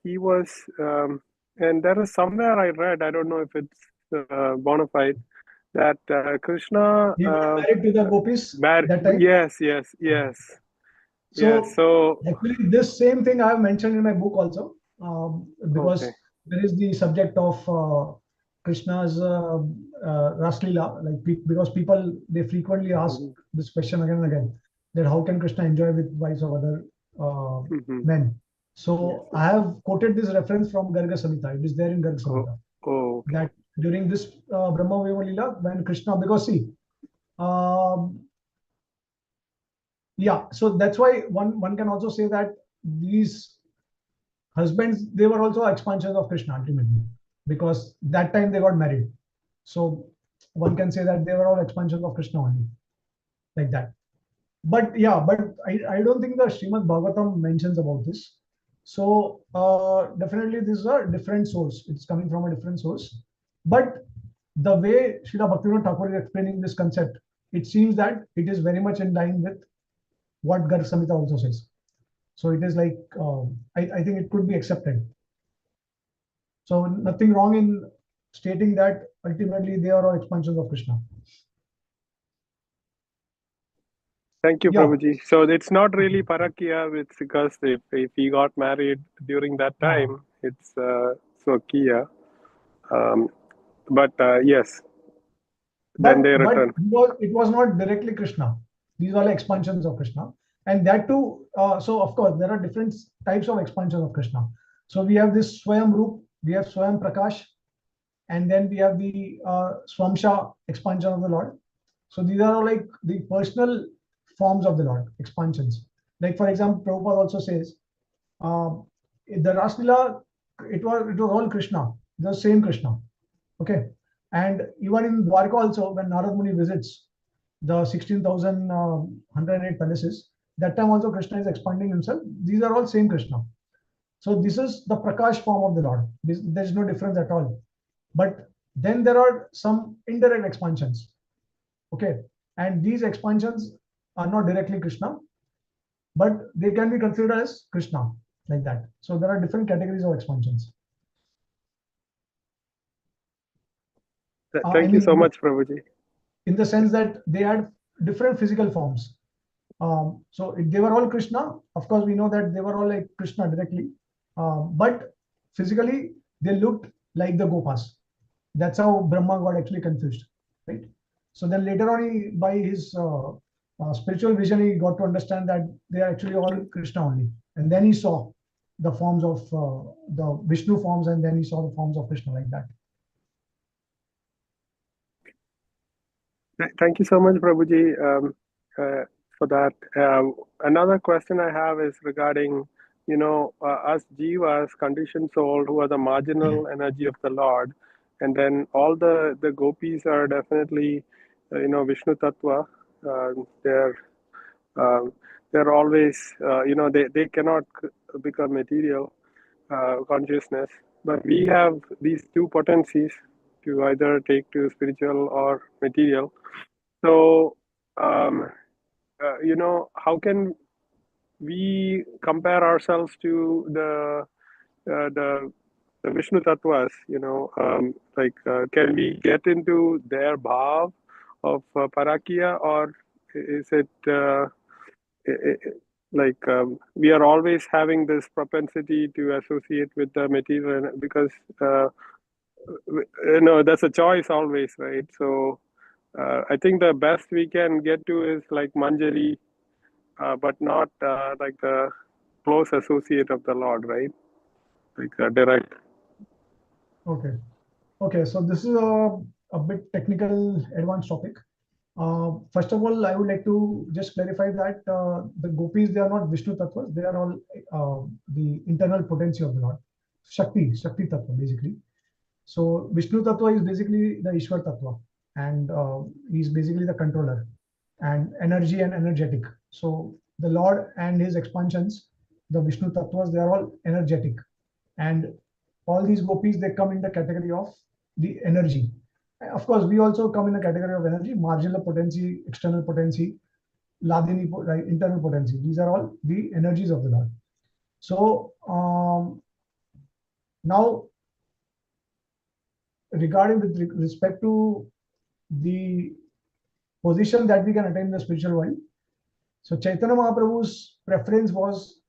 he was, and there is somewhere I read, I don't know if it's bona fide, that Krishna He was married to the gopis that time. Yes. So actually, this same thing I have mentioned in my book also, because there is the subject of Krishna's Ras Leela, because people, they frequently ask this question again and again, that how can Krishna enjoy with wives of other men? So I have quoted this reference from Garga Samhita. It is there in Garga Samhita. That during this Brahma Vimohana Leela, when Krishna, because see, yeah, so that's why one can also say that these husbands, they were also expansions of Krishna ultimately, because that time they got married. So one can say that they were all expansions of Krishna only, like that. But yeah, but I don't think the Srimad Bhagavatam mentions about this. So definitely this is a different source. It's coming from a different source. But the way Srila Bhaktivinoda Thakur is explaining this concept, it seems that it is very much in line with what Garg Samhita also says. So it is like, I think it could be accepted. So nothing wrong in stating that ultimately they are all expansions of Krishna. Thank you, Yeah. Prabhuji. So it's not really Parakiya, it's because if he got married during that time, it's Swakiya. But yes, then they return. It was not directly Krishna. These are expansions of Krishna. And that too, so of course, there are different types of expansions of Krishna. So we have this Swayam Roop, we have Swayam Prakash, and then we have the Swamsha expansion of the Lord. So these are all like the personal forms of the Lord, expansions. Like for example, Prabhupada also says, the Raslila, it was all Krishna, the same Krishna. Okay. And even in Dwarka also, when Narad Muni visits the 16,108 palaces, that time also Krishna is expanding himself. These are all same Krishna. So this is the Prakash form of the Lord. There is no difference at all. But then there are some indirect expansions. Okay. And these expansions are not directly Krishna, but they can be considered as Krishna, like that. So there are different categories of expansions. Thank you so much, Prabhuji. In the sense that they had different physical forms. So they were all Krishna. Of course, we know that they were all like Krishna directly, but physically they looked like the Gopas. That's how Brahma got actually confused, right? So then later on, by his spiritual vision, he got to understand that they are actually all Krishna only. And then he saw the forms of the Vishnu forms, and then he saw the forms of Krishna, like that. Thank you so much, Prabhuji, for that. Another question I have is regarding, us jivas, conditioned soul, who are the marginal energy of the Lord, and then all the gopis are definitely, Vishnu Tattva. They're always, they cannot become material consciousness, but we have these two potencies to either take to spiritual or material. So, how can we compare ourselves to the Vishnu Tattvas? Can we get into their bhav of Parakiya, or is it we are always having this propensity to associate with the material, because that's a choice always, right? So I think the best we can get to is like Manjari, but not like the close associate of the Lord, right? Like direct. Okay, so this is a bit technical, advanced topic. First of all, I would like to just clarify that the gopis, they are not Vishnu Tattvas. They are all the internal potency of the Lord. Shakti Tattva, basically. So Vishnu Tattva is basically the Ishwar Tattva, and he's basically the controller, and energy and energetic. So the Lord and his expansions, the Vishnu Tattvas, they are all energetic. And all these gopis, they come in the category of the energy. Of course, we also come in a category of energy: marginal potency, external potency, ladini, internal potency. These are all the energies of the Lord. So now, regarding with respect to the position that we can attain in the spiritual world, so Chaitanya Mahaprabhu's preference was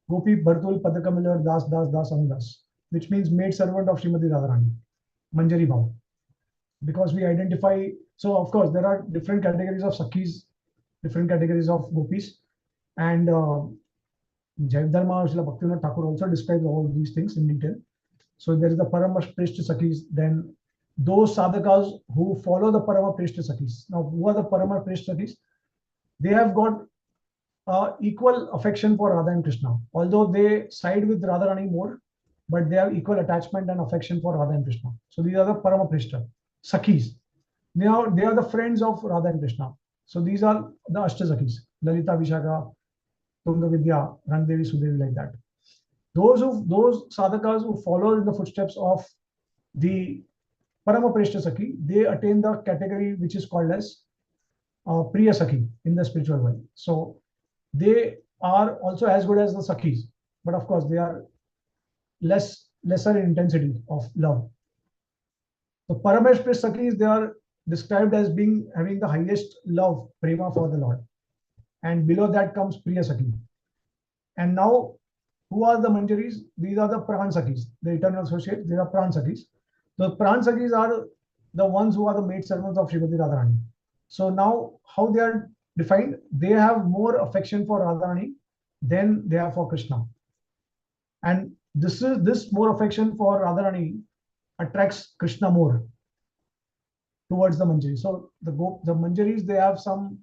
Gopi Bhartul Padakamilar Das Das Das Anudas, which means maid servant of Srimati Radharani, Manjari Bhav. Because we identify, so of course there are different categories of Sakhis, different categories of Gopis, and Jaivdharma Srila Bhaktivinoda Thakur also describes all these things in detail. So there is the Parama Prishta Sakhis, then those sadhakas who follow the Parama Prishta Sakhis. Now, who are the Parama Prishta Sakhis? They have got equal affection for Radha and Krishna, although they side with Radharani more, but they have equal attachment and affection for Radha and Krishna. So these are the Parama Prishta Sakhis. Now they are the friends of Radha and Krishna. So these are the Ashta Sakhis: Lalita, Vishaka, Tunga Vidya, Rangdevi, Sudevi, like that. Those sadhakas who follow in the footsteps of the Parama Prishta Sakhi, they attain the category which is called as Priya Sakhi in the spiritual world. So they are also as good as the Sakhis, but of course they are less lesser in intensity of love. The Parameshwar Sakhis, they are described as having the highest love, prema, for the Lord. And below that comes Priya Sakhi. And now, who are the Manjaris? These are the Pran Sakhis, the eternal associates. These are Pran Sakhis. The Pran Sakhis are the ones who are the maid servants of Srimati Radharani. So now, how they are defined? They have more affection for Radharani than they have for Krishna. And this more affection for Radharani attracts Krishna more towards the Manjari. So the Manjaris, they have some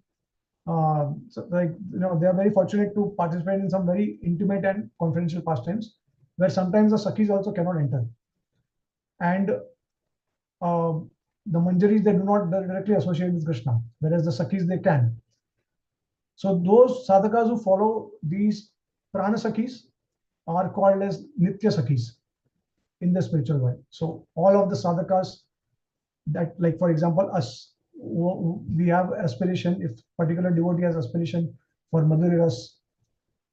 so they are very fortunate to participate in some very intimate and confidential pastimes, where sometimes the Sakhis also cannot enter. And the Manjaris, they do not directly associate with Krishna, whereas the Sakhis, they can. So those sadhakas who follow these Prana Sakhis are called as Nitya Sakhis in the spiritual world. So all of the sadhakas that, like for example, us, we have aspiration. If particular devotee has aspiration for Madhurya Ras,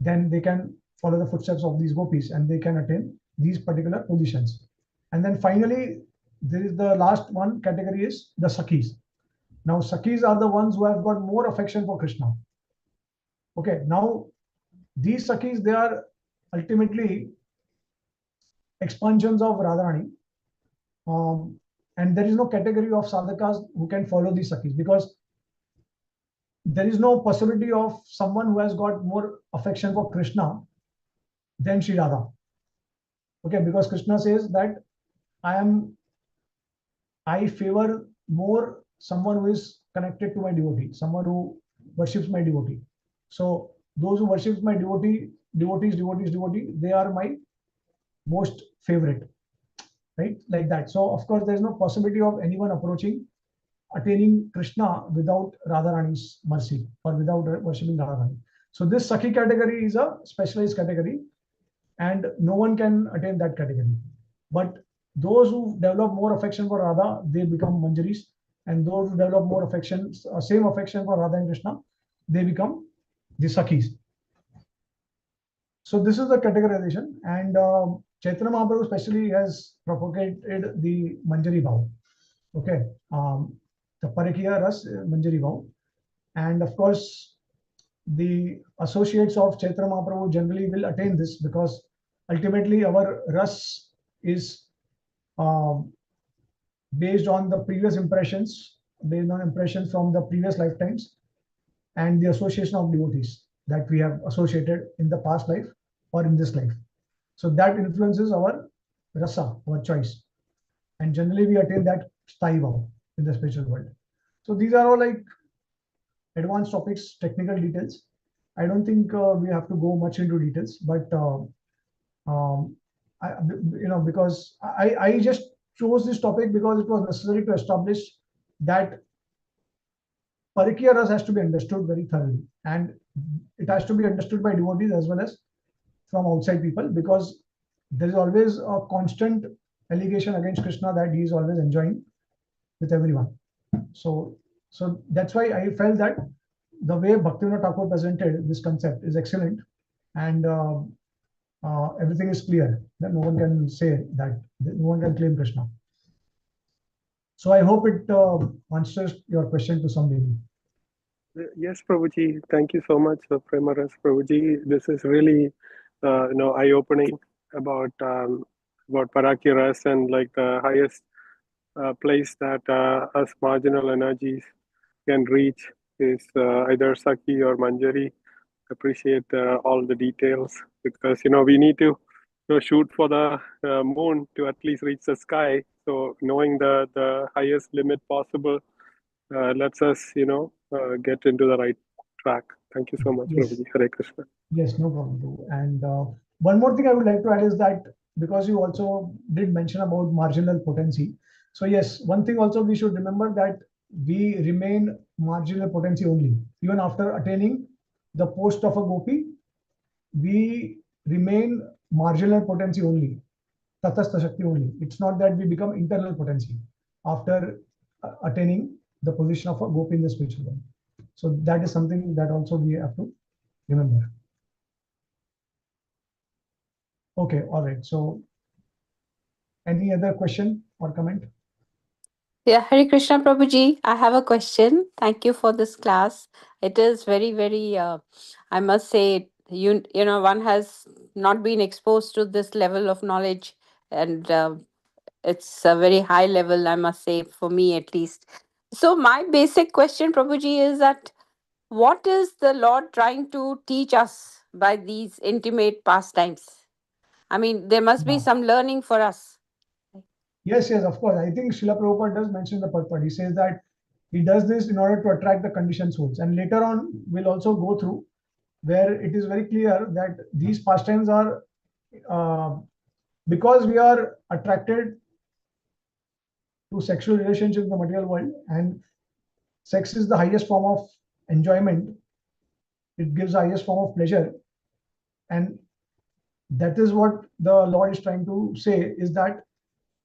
then they can follow the footsteps of these gopis and they can attain these particular positions. And then finally, there is the last one category is the Sakhis. Now, Sakhis are the ones who have got more affection for Krishna. Okay, now these Sakhis, they are ultimately expansions of Radharani. And there is no category of sadhakas who can follow these Sakhis, because there is no possibility of someone who has got more affection for Krishna than Sri Radha. Okay, because Krishna says that I favor more someone who is connected to my devotee, someone who worships my devotee. So those who worships my devotees, they are my most favorite, right? Like that. So of course, there is no possibility of anyone attaining Krishna without Radharani's mercy or without worshipping Radharani. So this Sakhi category is a specialized category, and no one can attain that category. But those who develop more affection for Radha, they become Manjaris, and those who develop more affection, same affection for Radha and Krishna, they become the Sakhis. So this is the categorization, and Chaitanya Mahaprabhu especially has propagated the Manjari Bhav. Okay, the Parakiya Ras, Manjari Bhav, and of course, the associates of Chaitanya Mahaprabhu generally will attain this, because ultimately our Ras is based on the previous impressions, based on impressions from the previous lifetimes, and the association of devotees that we have associated in the past life or in this life. So that influences our Rasa, our choice. And generally we attain that Sthai Bhav in the spiritual world. So these are all like advanced topics, technical details. I don't think we have to go much into details, but because I just chose this topic because it was necessary to establish that Parakiya Ras has to be understood very thoroughly, and it has to be understood by devotees as well as from outside people, because there is always a constant allegation against Krishna that he is always enjoying with everyone. So that's why I felt that the way Bhaktivinoda Thakur presented this concept is excellent, and everything is clear, that no one can say that, no one can claim Krishna. So I hope it answers your question to some degree. Yes, Prabhuji. Thank you so much, Premaras Prabhuji. This is really, eye-opening about Parakiya Ras, and like the highest place that us marginal energies can reach is either Sakhi or Manjari. Appreciate all the details, because we need to shoot for the moon to at least reach the sky. So knowing the highest limit possible lets us get into the right track. Thank you so much, Yes. Prabhuji. Hare Krishna. Yes, no problem. And one more thing I would like to add is that, because you also did mention about marginal potency. So yes, one thing also we should remember, that we remain marginal potency only. Even after attaining the post of a gopi, we remain marginal potency only, tatastha shakti only. It's not that we become internal potency after attaining the position of a gopi in the spiritual world. So that is something that also we have to remember. Okay, all right. So Any other question or comment? Yeah, Hare Krishna Prabhuji, I have a question. Thank you for this class. It is very, very, I must say, you know, one has not been exposed to this level of knowledge, and it's a very high level, I must say, for me at least. So my basic question, Prabhuji, is that what is the Lord trying to teach us by these intimate pastimes? I mean, there must be Yeah. some learning for us. Yes, of course. I think Srila Prabhupada does mention the purport. He says that he does this in order to attract the conditioned souls. And later on, we'll also go through where it is very clear that these pastimes are because we are attracted to sexual relationships in the material world, and sex is the highest form of enjoyment. It gives the highest form of pleasure, and that is what the Lord is trying to say, is that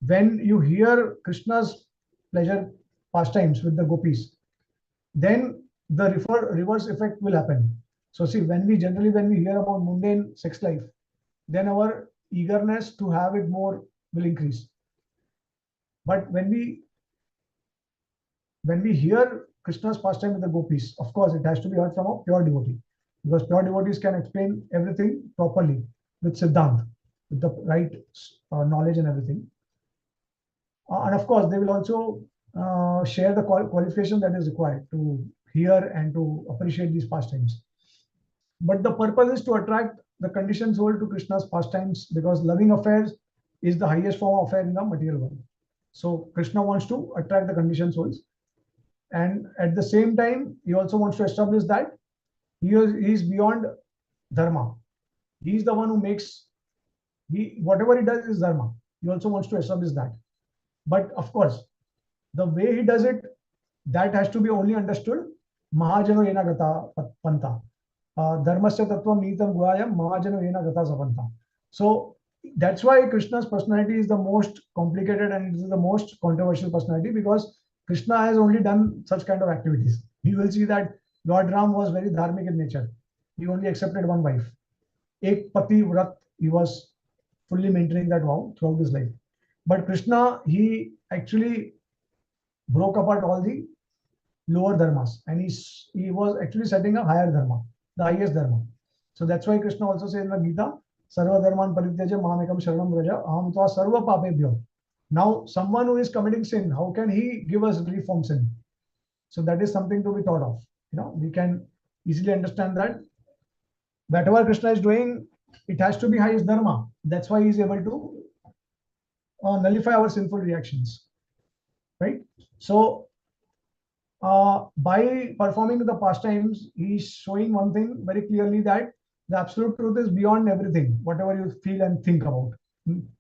when you hear Krishna's pleasure pastimes with the gopis, then the reverse effect will happen. So see, when we hear about mundane sex life, then our eagerness to have it more will increase. But when we hear Krishna's pastime with the gopis, of course, it has to be heard from a pure devotee, because pure devotees can explain everything properly with Siddhant, with the right knowledge and everything. And of course, they will also share the qualification that is required to hear and to appreciate these pastimes. But the purpose is to attract the conditioned soul to Krishna's pastimes, because loving affairs is the highest form of affair in the material world. So Krishna wants to attract the conditioned souls. And at the same time, he also wants to establish that he is beyond dharma. He is the one who makes, whatever he does is dharma. He also wants to establish that. But of course, the way he does it, that has to be only understood Mahajano Yena Gata Panta. Dharmasya Tattvam Nitam Guayam Mahajano Yena Gata Sapanta. So that's why Krishna's personality is the most complicated and it is the most controversial personality, because Krishna has only done such kind of activities. We will see that Lord Ram was very dharmic in nature. He only accepted one wife. Ek Pati Vrat, he was fully maintaining that vow throughout his life. But Krishna, he actually broke apart all the lower dharmas, and he was actually setting a higher dharma, the highest dharma. So that's why Krishna also says in the Gita, Sarva Dharman Parityaja Mamekam Sharanam Vraja Aham Tva Sarva Papebhyo. Now, someone who is committing sin, how can he give us relief from sin? So that is something to be thought of. We can easily understand that whatever Krishna is doing, it has to be highest dharma. That's why he is able to nullify our sinful reactions, right? So by performing the pastimes, he's showing one thing very clearly, that the absolute truth is beyond everything, whatever you feel and think about,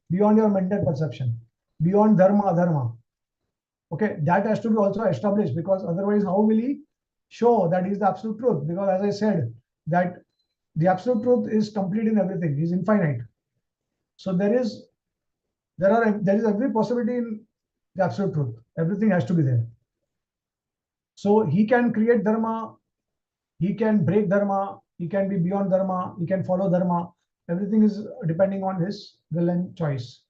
beyond your mental perception, beyond dharma, adharma. Okay, that has to be also established, because otherwise, how will he show that he's the absolute truth? Because as I said, that the absolute truth is complete in everything, he's infinite. So there is every possibility in the absolute truth. Everything has to be there. So he can create dharma, he can break dharma, he can be beyond dharma, he can follow dharma. Everything is depending on his will and choice.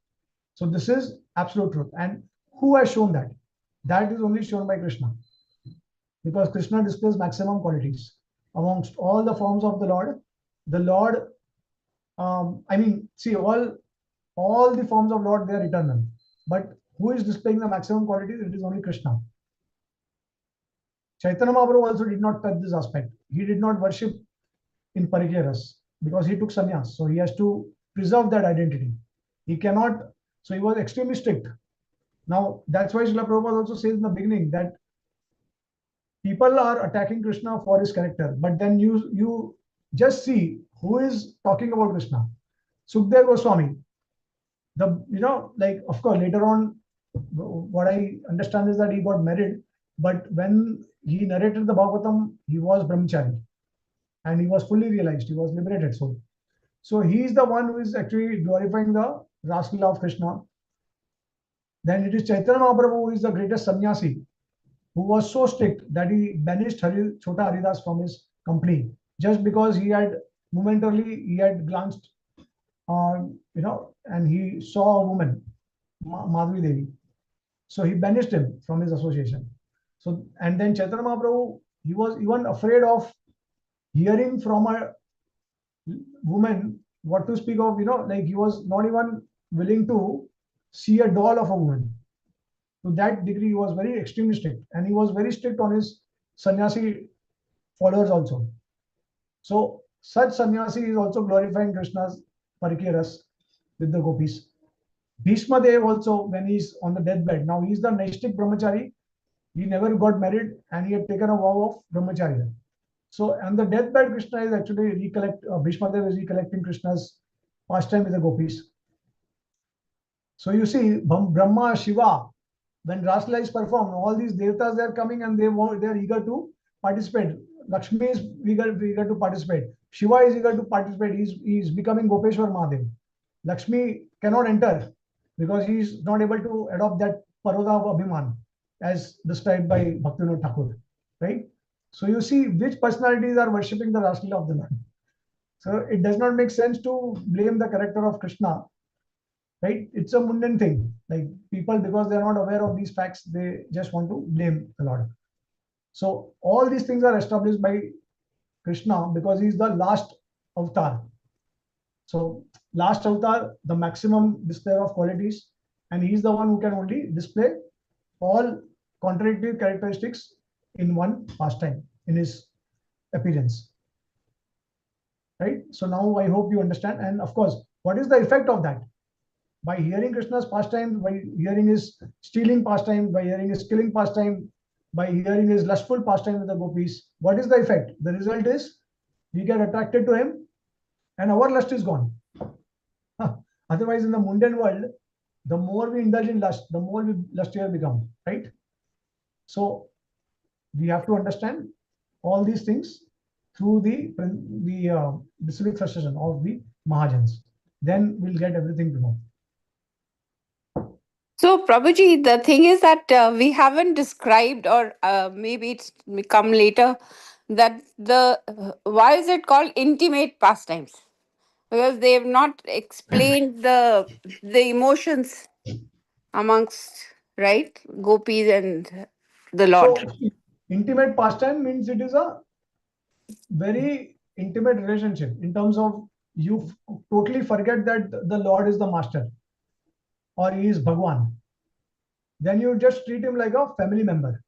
So this is absolute truth. And who has shown that? That is only shown by Krishna. Because Krishna displays maximum qualities. Amongst all the forms of the Lord, see, all the forms of Lord, they are eternal. But who is displaying the maximum qualities? It is only Krishna. Chaitanya Mahaprabhu also did not touch this aspect. He did not worship in Parakiya because he took sannyas. So he has to preserve that identity. He cannot, so he was extremely strict. Now, that's why Srila Prabhupada also says in the beginning that people are attacking Krishna for his character, but then you just see who is talking about Krishna. Sukdev Goswami. Of course, later on, what I understand is that he got married, but when he narrated the Bhagavatam, he was brahmachari, and he was fully realized, he was liberated soul. So he is the one who is actually glorifying the Rasa Leela of Krishna. Then it is Chaitanya Mahaprabhu who is the greatest sannyasi, who was so strict that he banished Chota Haridas from his company, just because he had momentarily glanced and he saw a woman, Madhavi Devi. So he banished him from his association. So, and then Chaitanya Mahaprabhu, he was even afraid of hearing from a woman, what to speak of, like he was not even willing to see a doll of a woman. To that degree, he was very extremely strict, and he was very strict on his sannyasi followers also. So such sannyasi is also glorifying Krishna's Parakiya Ras with the gopis. Bhishma Dev also, when he's on the deathbed, now he's the Naishtik Brahmachari. He never got married and he had taken a vow of Brahmacharya. So on the deathbed, Krishna is actually Bhishma Dev is recollecting Krishna's pastime with the gopis. So you see, Brahma, Shiva, when Rasla is performed, all these devatas they are coming and they are eager to participate. Lakshmi is eager to participate. Shiva is eager to participate. He's becoming Gopeshwar Mahadev. Lakshmi cannot enter because he is not able to adopt that Paroda of Abhiman as described by Bhaktivinoda Thakur, right? So you see which personalities are worshipping the Raslila of the Lord. So it does not make sense to blame the character of Krishna, right? It's a mundane thing. Like people, because they're not aware of these facts, they just want to blame the Lord. So all these things are established by Krishna because he's the last avatar. So last avatar, the maximum display of qualities, and he's the one who can only display all contradictory characteristics in one pastime, in his appearance. Right? So now I hope you understand. And of course, what is the effect of that? By hearing Krishna's pastime, by hearing his stealing pastime, by hearing his killing pastime, by hearing his lustful pastime with the gopis, what is the effect? The result is we get attracted to him and our lust is gone. Otherwise, in the mundane world, the more we indulge in lust, the more we lustier become, right? So we have to understand all these things through the civic frustration of the Mahajans. Then we'll get everything to know. So, Prabhuji, the thing is that we haven't described, or maybe it's come later, that why is it called intimate pastimes? Because they have not explained the emotions amongst, right, gopis and the Lord. So intimate pastime means it is a very intimate relationship in terms of you totally forget that the Lord is the master or he is Bhagwan. Then you just treat him like a family member.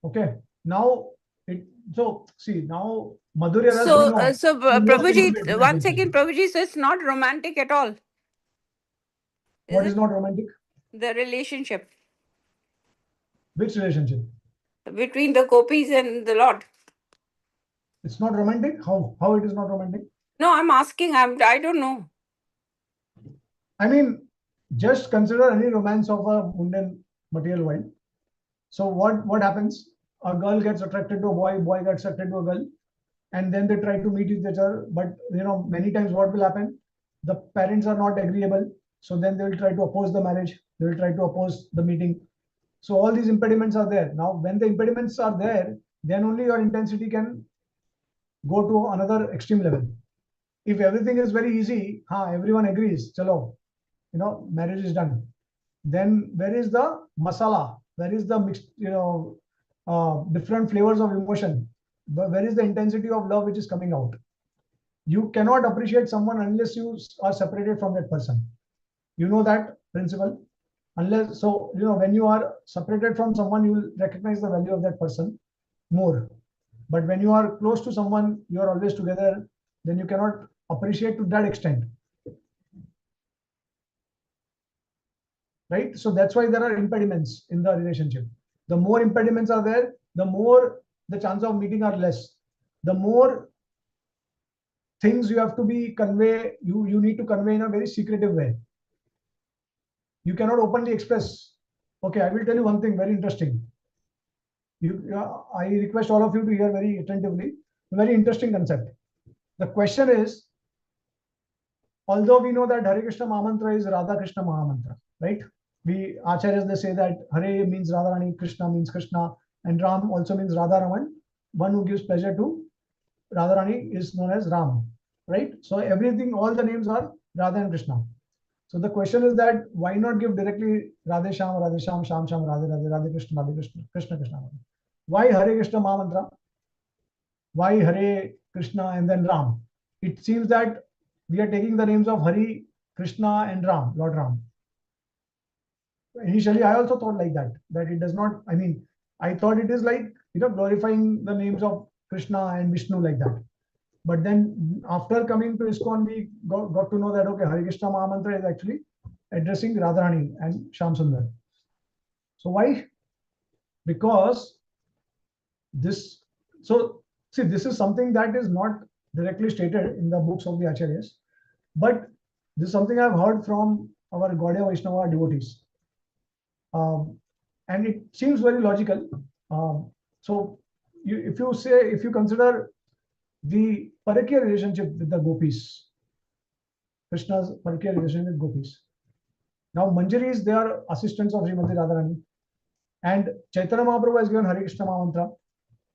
Okay. Now now Madhurya Ras we know. Prabhuji, 1 second, Prabhuji, so it's not romantic at all. What is not romantic? The relationship Which relationship? between the gopis and the Lord. It's not romantic? How it is not romantic? No, I'm asking. I don't know. I mean, just consider any romance of a mundane material world. So what happens? A girl gets attracted to a boy gets attracted to a girl, and then they try to meet each other. But many times what will happen? The parents are not agreeable, so then they will try to oppose the marriage. They will try to oppose the meeting. So all these impediments are there. Now, when the impediments are there, then only your intensity can go to another extreme level. If everything is very easy, everyone agrees, chalo, marriage is done. Then where is the masala? Where is the mixed, different flavors of emotion? Where is the intensity of love which is coming out? You cannot appreciate someone unless you are separated from that person. You know that principle. When you are separated from someone, you will recognize the value of that person more. But when you are close to someone, you are always together, then you cannot appreciate to that extent. Right? So that's why there are impediments in the relationship. The more impediments are there, the more the chance of meeting are less. The more things you have to you need to convey in a very secretive way. You cannot openly express. Okay, I will tell you one thing very interesting. I request all of you to hear very attentively. A very interesting concept. The question is, although we know that Hare Krishna Mahamantra is Radha Krishna Mahamantra, right? We Acharyas, they say that Hare means Radharani, Krishna means Krishna, and Ram also means Radharaman. One who gives pleasure to Radharani is known as Ram, right? So everything, all the names are Radha and Krishna. So the question is that why not give directly Radhe Sham, Sham Sham, Radhe Radhe, Radhe Krishna, Krishna Krishna. Why Hare Krishna Mahamantra? Why Hare Krishna and then Ram? It seems that we are taking the names of Hari, Krishna and Ram, Lord Ram. Initially, I also thought like that it does not, I mean, I thought it is like, glorifying the names of Krishna and Vishnu like that. But then after coming to ISKCON, we got to know that, okay, Hare Krishna Mahamantra is actually addressing Radharani and Shyam Sundar. So why? Because this, so see, this is something that is not directly stated in the books of the Acharyas, but this is something I've heard from our Gaudiya Vaishnava devotees. And it seems very logical. So if you consider the Parakiya relationship with the gopis, Krishna's Parakiya relationship with gopis. Now Manjaris, they are assistants of Srimati Radharani, and Chaitanya Mahaprabhu has given Hare Krishna Mahamantra.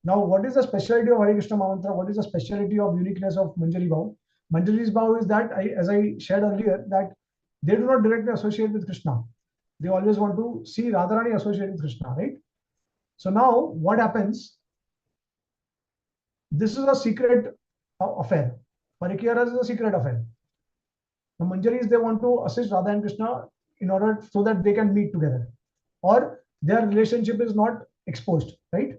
Now, what is the speciality of Hare Krishna Mahamantra? What is the speciality of uniqueness of Manjari Bhav? Manjari's Bhav is that, as I shared earlier, that they do not directly associate with Krishna. They always want to see Radharani associated with Krishna, right? So now, what happens? This is a secret affair. Parakiya is a secret affair. The Manjaris, they want to assist Radha and Krishna in order so that they can meet together, or their relationship is not exposed, right?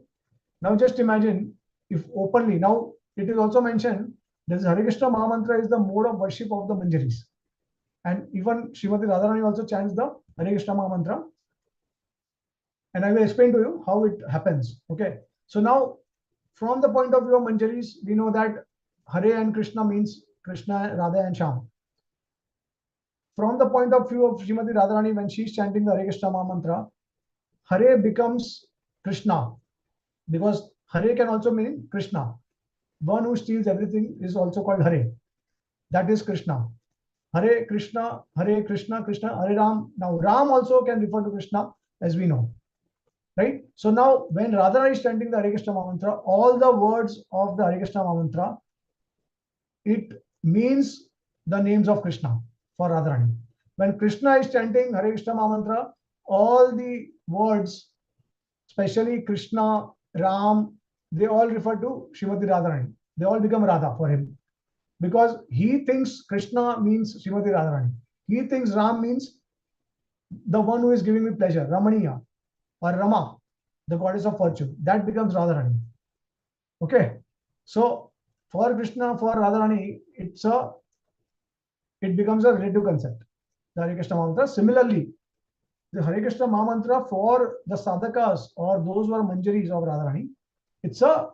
Now just imagine if openly, now it is also mentioned that Hare Krishna Mahamantra is the mode of worship of the Manjaris. And even Srimati Radharani also chants the Hare Krishna Mahamantra. And I will explain to you how it happens. Okay. So now, from the point of view of Manjaris, we know that Hare and Krishna means Krishna, Radha and Shyam. From the point of view of Srimati Radharani, when she is chanting the Hare Krishna Mahamantra, Hare becomes Krishna, because Hare can also mean Krishna. One who steals everything is also called Hare. That is Krishna. Hare Krishna, Krishna Hare Ram. Now Ram also can refer to Krishna, as we know, right? So now when Radharani is chanting the Hare Krishna Mahamantra, all the words of the Hare Krishna Mahamantra, it means the names of Krishna for Radharani. When Krishna is chanting Hare Krishna Mahamantra, all the words, especially Krishna, Ram, they all refer to Srimati Radharani. They all become Radha for him, because he thinks Krishna means Srimati Radharani. He thinks Ram means the one who is giving me pleasure, Ramaniya, or Rama, the goddess of fortune. That becomes Radharani. Okay, so for Krishna, for Radharani, it becomes a relative concept, the Hare Krishna Mahamantra. Similarly, the Hare Krishna Mahamantra for the sadhakas or those who are manjaris of Radharani, it's a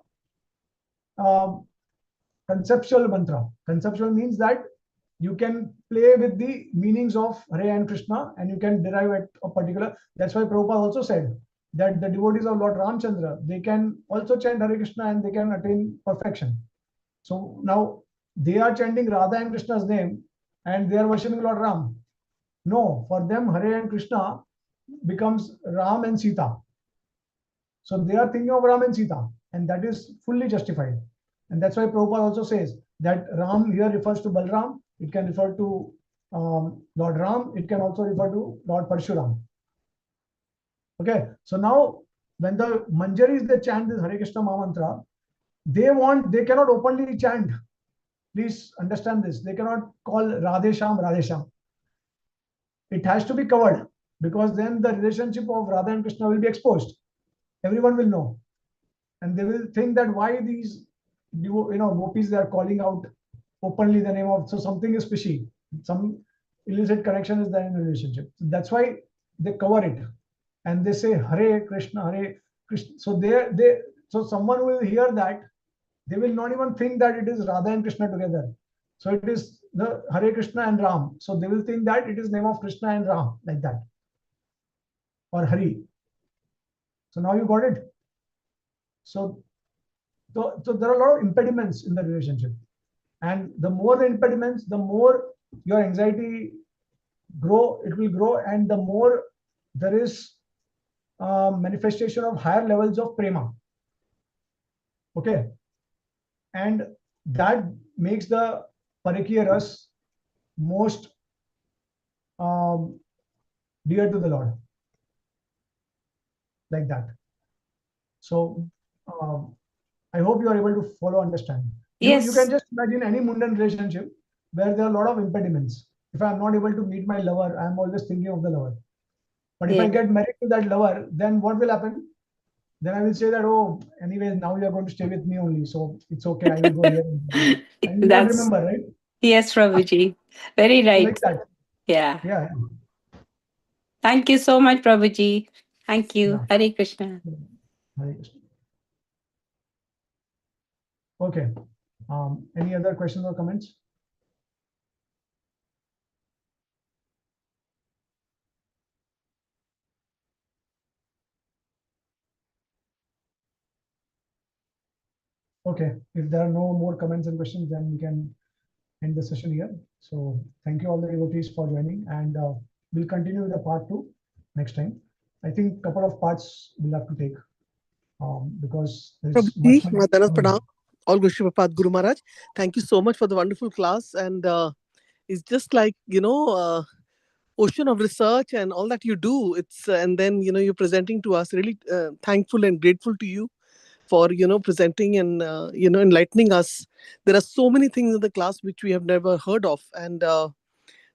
conceptual mantra. Conceptual means that you can play with the meanings of Hare and Krishna and you can derive at a particular. That's why Prabhupada also said that the devotees of Lord Ramchandra, they can also chant Hare Krishna and they can attain perfection. So now they are chanting Radha and Krishna's name and they are worshipping Lord Ram. No, for them Hare and Krishna becomes Ram and Sita. So they are thinking of Ram and Sita, and that is fully justified. And that's why Prabhupada also says that Ram here refers to Balram, it can refer to Lord Ram, it can also refer to Lord Parshuram. Okay, so now when the Manjaris, they chant this Hare Krishna Mahamantra, they cannot openly chant. Please understand this. They cannot call Radhe Sham, Radhe Sham. It has to be covered, because then the relationship of Radha and Krishna will be exposed. Everyone will know. And they will think that why these gopis, they are calling out openly the name of, so something is fishy, some illicit connection is there in the relationship. So that's why they cover it and they say Hare Krishna, Hare Krishna. So someone will hear that, they will not even think that it is Radha and Krishna together. So it is the Hare Krishna and Ram. So they will think that it is name of Krishna and Ram, like that, or Hari. So now you got it. So there are a lot of impediments in the relationship, and the more the impediments, the more your anxiety it will grow, and the more there is manifestation of higher levels of prema. Okay, and that makes the Parakiya Ras most dear to the Lord, like that. So I hope you are able to follow, understand. You Yes. can just imagine any mundane relationship where there are a lot of impediments. If I'm not able to meet my lover, I'm always thinking of the lover. But if I get married to that lover, then what will happen? Then I will say that, oh, anyways, now you are going to stay with me only, so it's okay. I will go here. And you will not remember, right? Yes, Prabhuji. Very So right. like that. Yeah. Yeah. Thank you so much, Prabhuji. Thank you. Yeah. Hare Krishna. Hare Krishna. Okay. Any other questions or comments? Okay. If there are no more comments and questions, then we can end the session here. So thank you all the devotees for joining, and we'll continue with the part 2 next time. I think a couple of parts we'll have to take because there's much. Prabhuji, Madana Pranam, all Guru Maharaj. Thank you so much for the wonderful class, and it's just like ocean of research and all that you do. It's and then you're presenting to us. Really thankful and grateful to you for presenting and enlightening us. There are so many things in the class which we have never heard of, and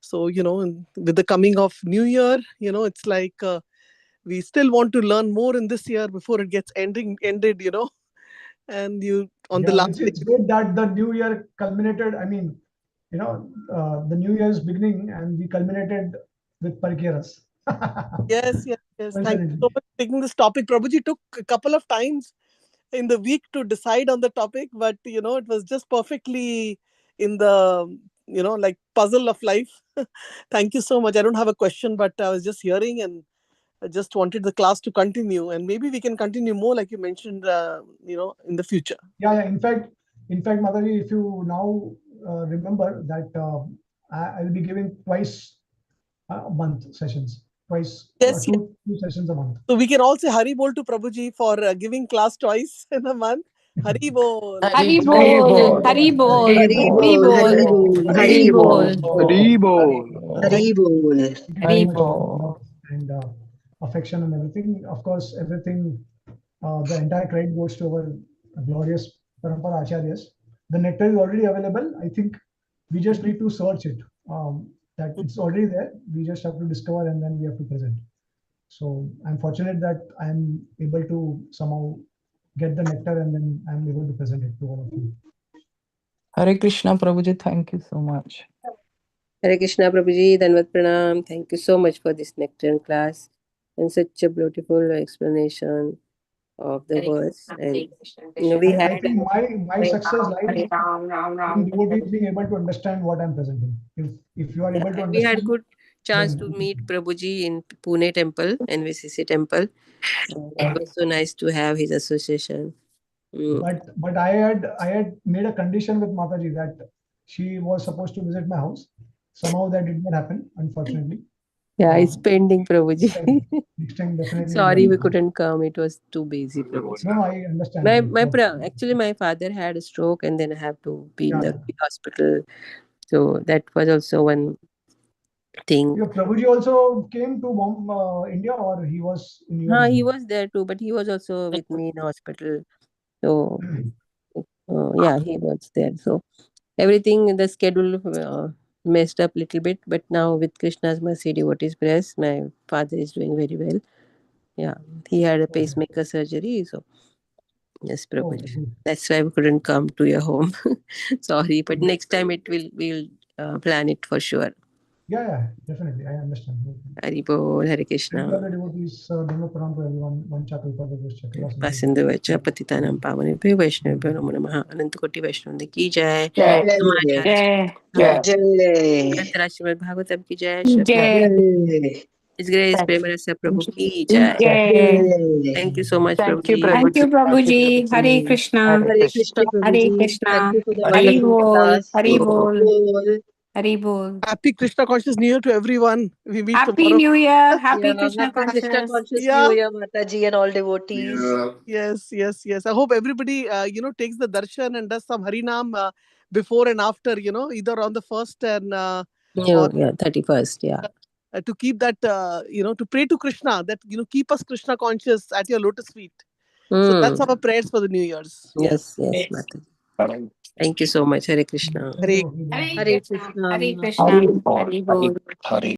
so with the coming of New Year, it's like we still want to learn more in this year before it gets ended. And you on the last. It's good that the new year culminated. I mean, the new year's beginning, and we culminated with Parakiya. Yes. Thank you so much for taking this topic. Prabhuji took a couple of times in the week to decide on the topic, but it was just perfectly in the like puzzle of life. Thank you so much. I don't have a question, but I was just hearing and I just wanted the class to continue, and maybe we can continue more, like you mentioned, in the future. Yeah. In fact, Mataji, if you now remember that I will be giving twice a month sessions, Yes. two sessions a month. So we can all say Hari Bol to Prabhuji for giving class twice in a month. Hari Bol. Hari Bol. Hari Bol. Hari Bol. Hari Bol. Hari Bol. Hari Bol. Hari Bol. And affection and everything. Of course, everything, the entire credit goes to our glorious Parampara Acharyas. The nectar is already available. I think we just need to search it. That it's already there. We just have to discover, and then we have to present. So I'm fortunate that I'm able to somehow get the nectar, and then I'm able to present it to all of you. Hare Krishna, Prabhuji. Thank you so much. Hare Krishna, Prabhuji, Danvat Pranam. Thank you so much for this nectar class and such a beautiful explanation of the words. And we I had think my success lies in devotees being able to understand what I'm presenting. If you are able to understand, we had good chance to meet Prabhuji in Pune temple, NVCC temple. It was so nice to have his association. But I had made a condition with Mataji that she was supposed to visit my house. Somehow that did not happen, unfortunately. Yeah, it's pending, Prabhuji. Next time definitely. Sorry, we couldn't come. It was too busy, Prabhuji. No, I understand. Actually, my father had a stroke, and then I have to be in the hospital. So that was also one thing. Your Prabhuji also came to India, or he was in New York? He was there too, but he was also with me in hospital. So yeah, he was there. So everything in the schedule messed up a little bit, but now with Krishna's mercy, devotees prayers, my father is doing very well. Yeah, he had a pacemaker surgery, so yes, Prabhuji. That's why we couldn't come to your home. Sorry, but next time we'll plan it for sure. Yeah, definitely. I understand. Hari Bol, Hare Krishna. Thank you, all the devotees. Dandavat Pranam to everyone. One chapel for the Pasinduvacha patitanam pavanebhyo vaishnavibhyo namo namaha. Anantakoti Vaishnav की जय. ग्रंथराज श्रीमद् भागवतम की जय. His Grace Prema Rasa Prabhu की जय. Thank you so much, Prabhuji. Thank you, Prabhuji. Hare Krishna. Hare Krishna, Hare Prabhuji. Krishna. Thank you for the Hari wonderful Bol. class. Hari Bol. Bol. Hari Bol. Happy Krishna Conscious New Year to everyone. We meet Happy tomorrow. New Year. Happy Yeah, Krishna happy Krishna Conscious. Conscious New Year, Mataji and all devotees. Yes. I hope everybody, takes the darshan and does some Harinam before and after, either on the 1st and... Yeah, 31st, yeah. to keep that, to pray to Krishna, that, keep us Krishna conscious at your lotus feet. So that's our prayers for the New Year's. Yes, Mataji. Thank you so much. Hare Krishna. Hare Hare Krishna. Hare Krishna. Hare Bol. Hare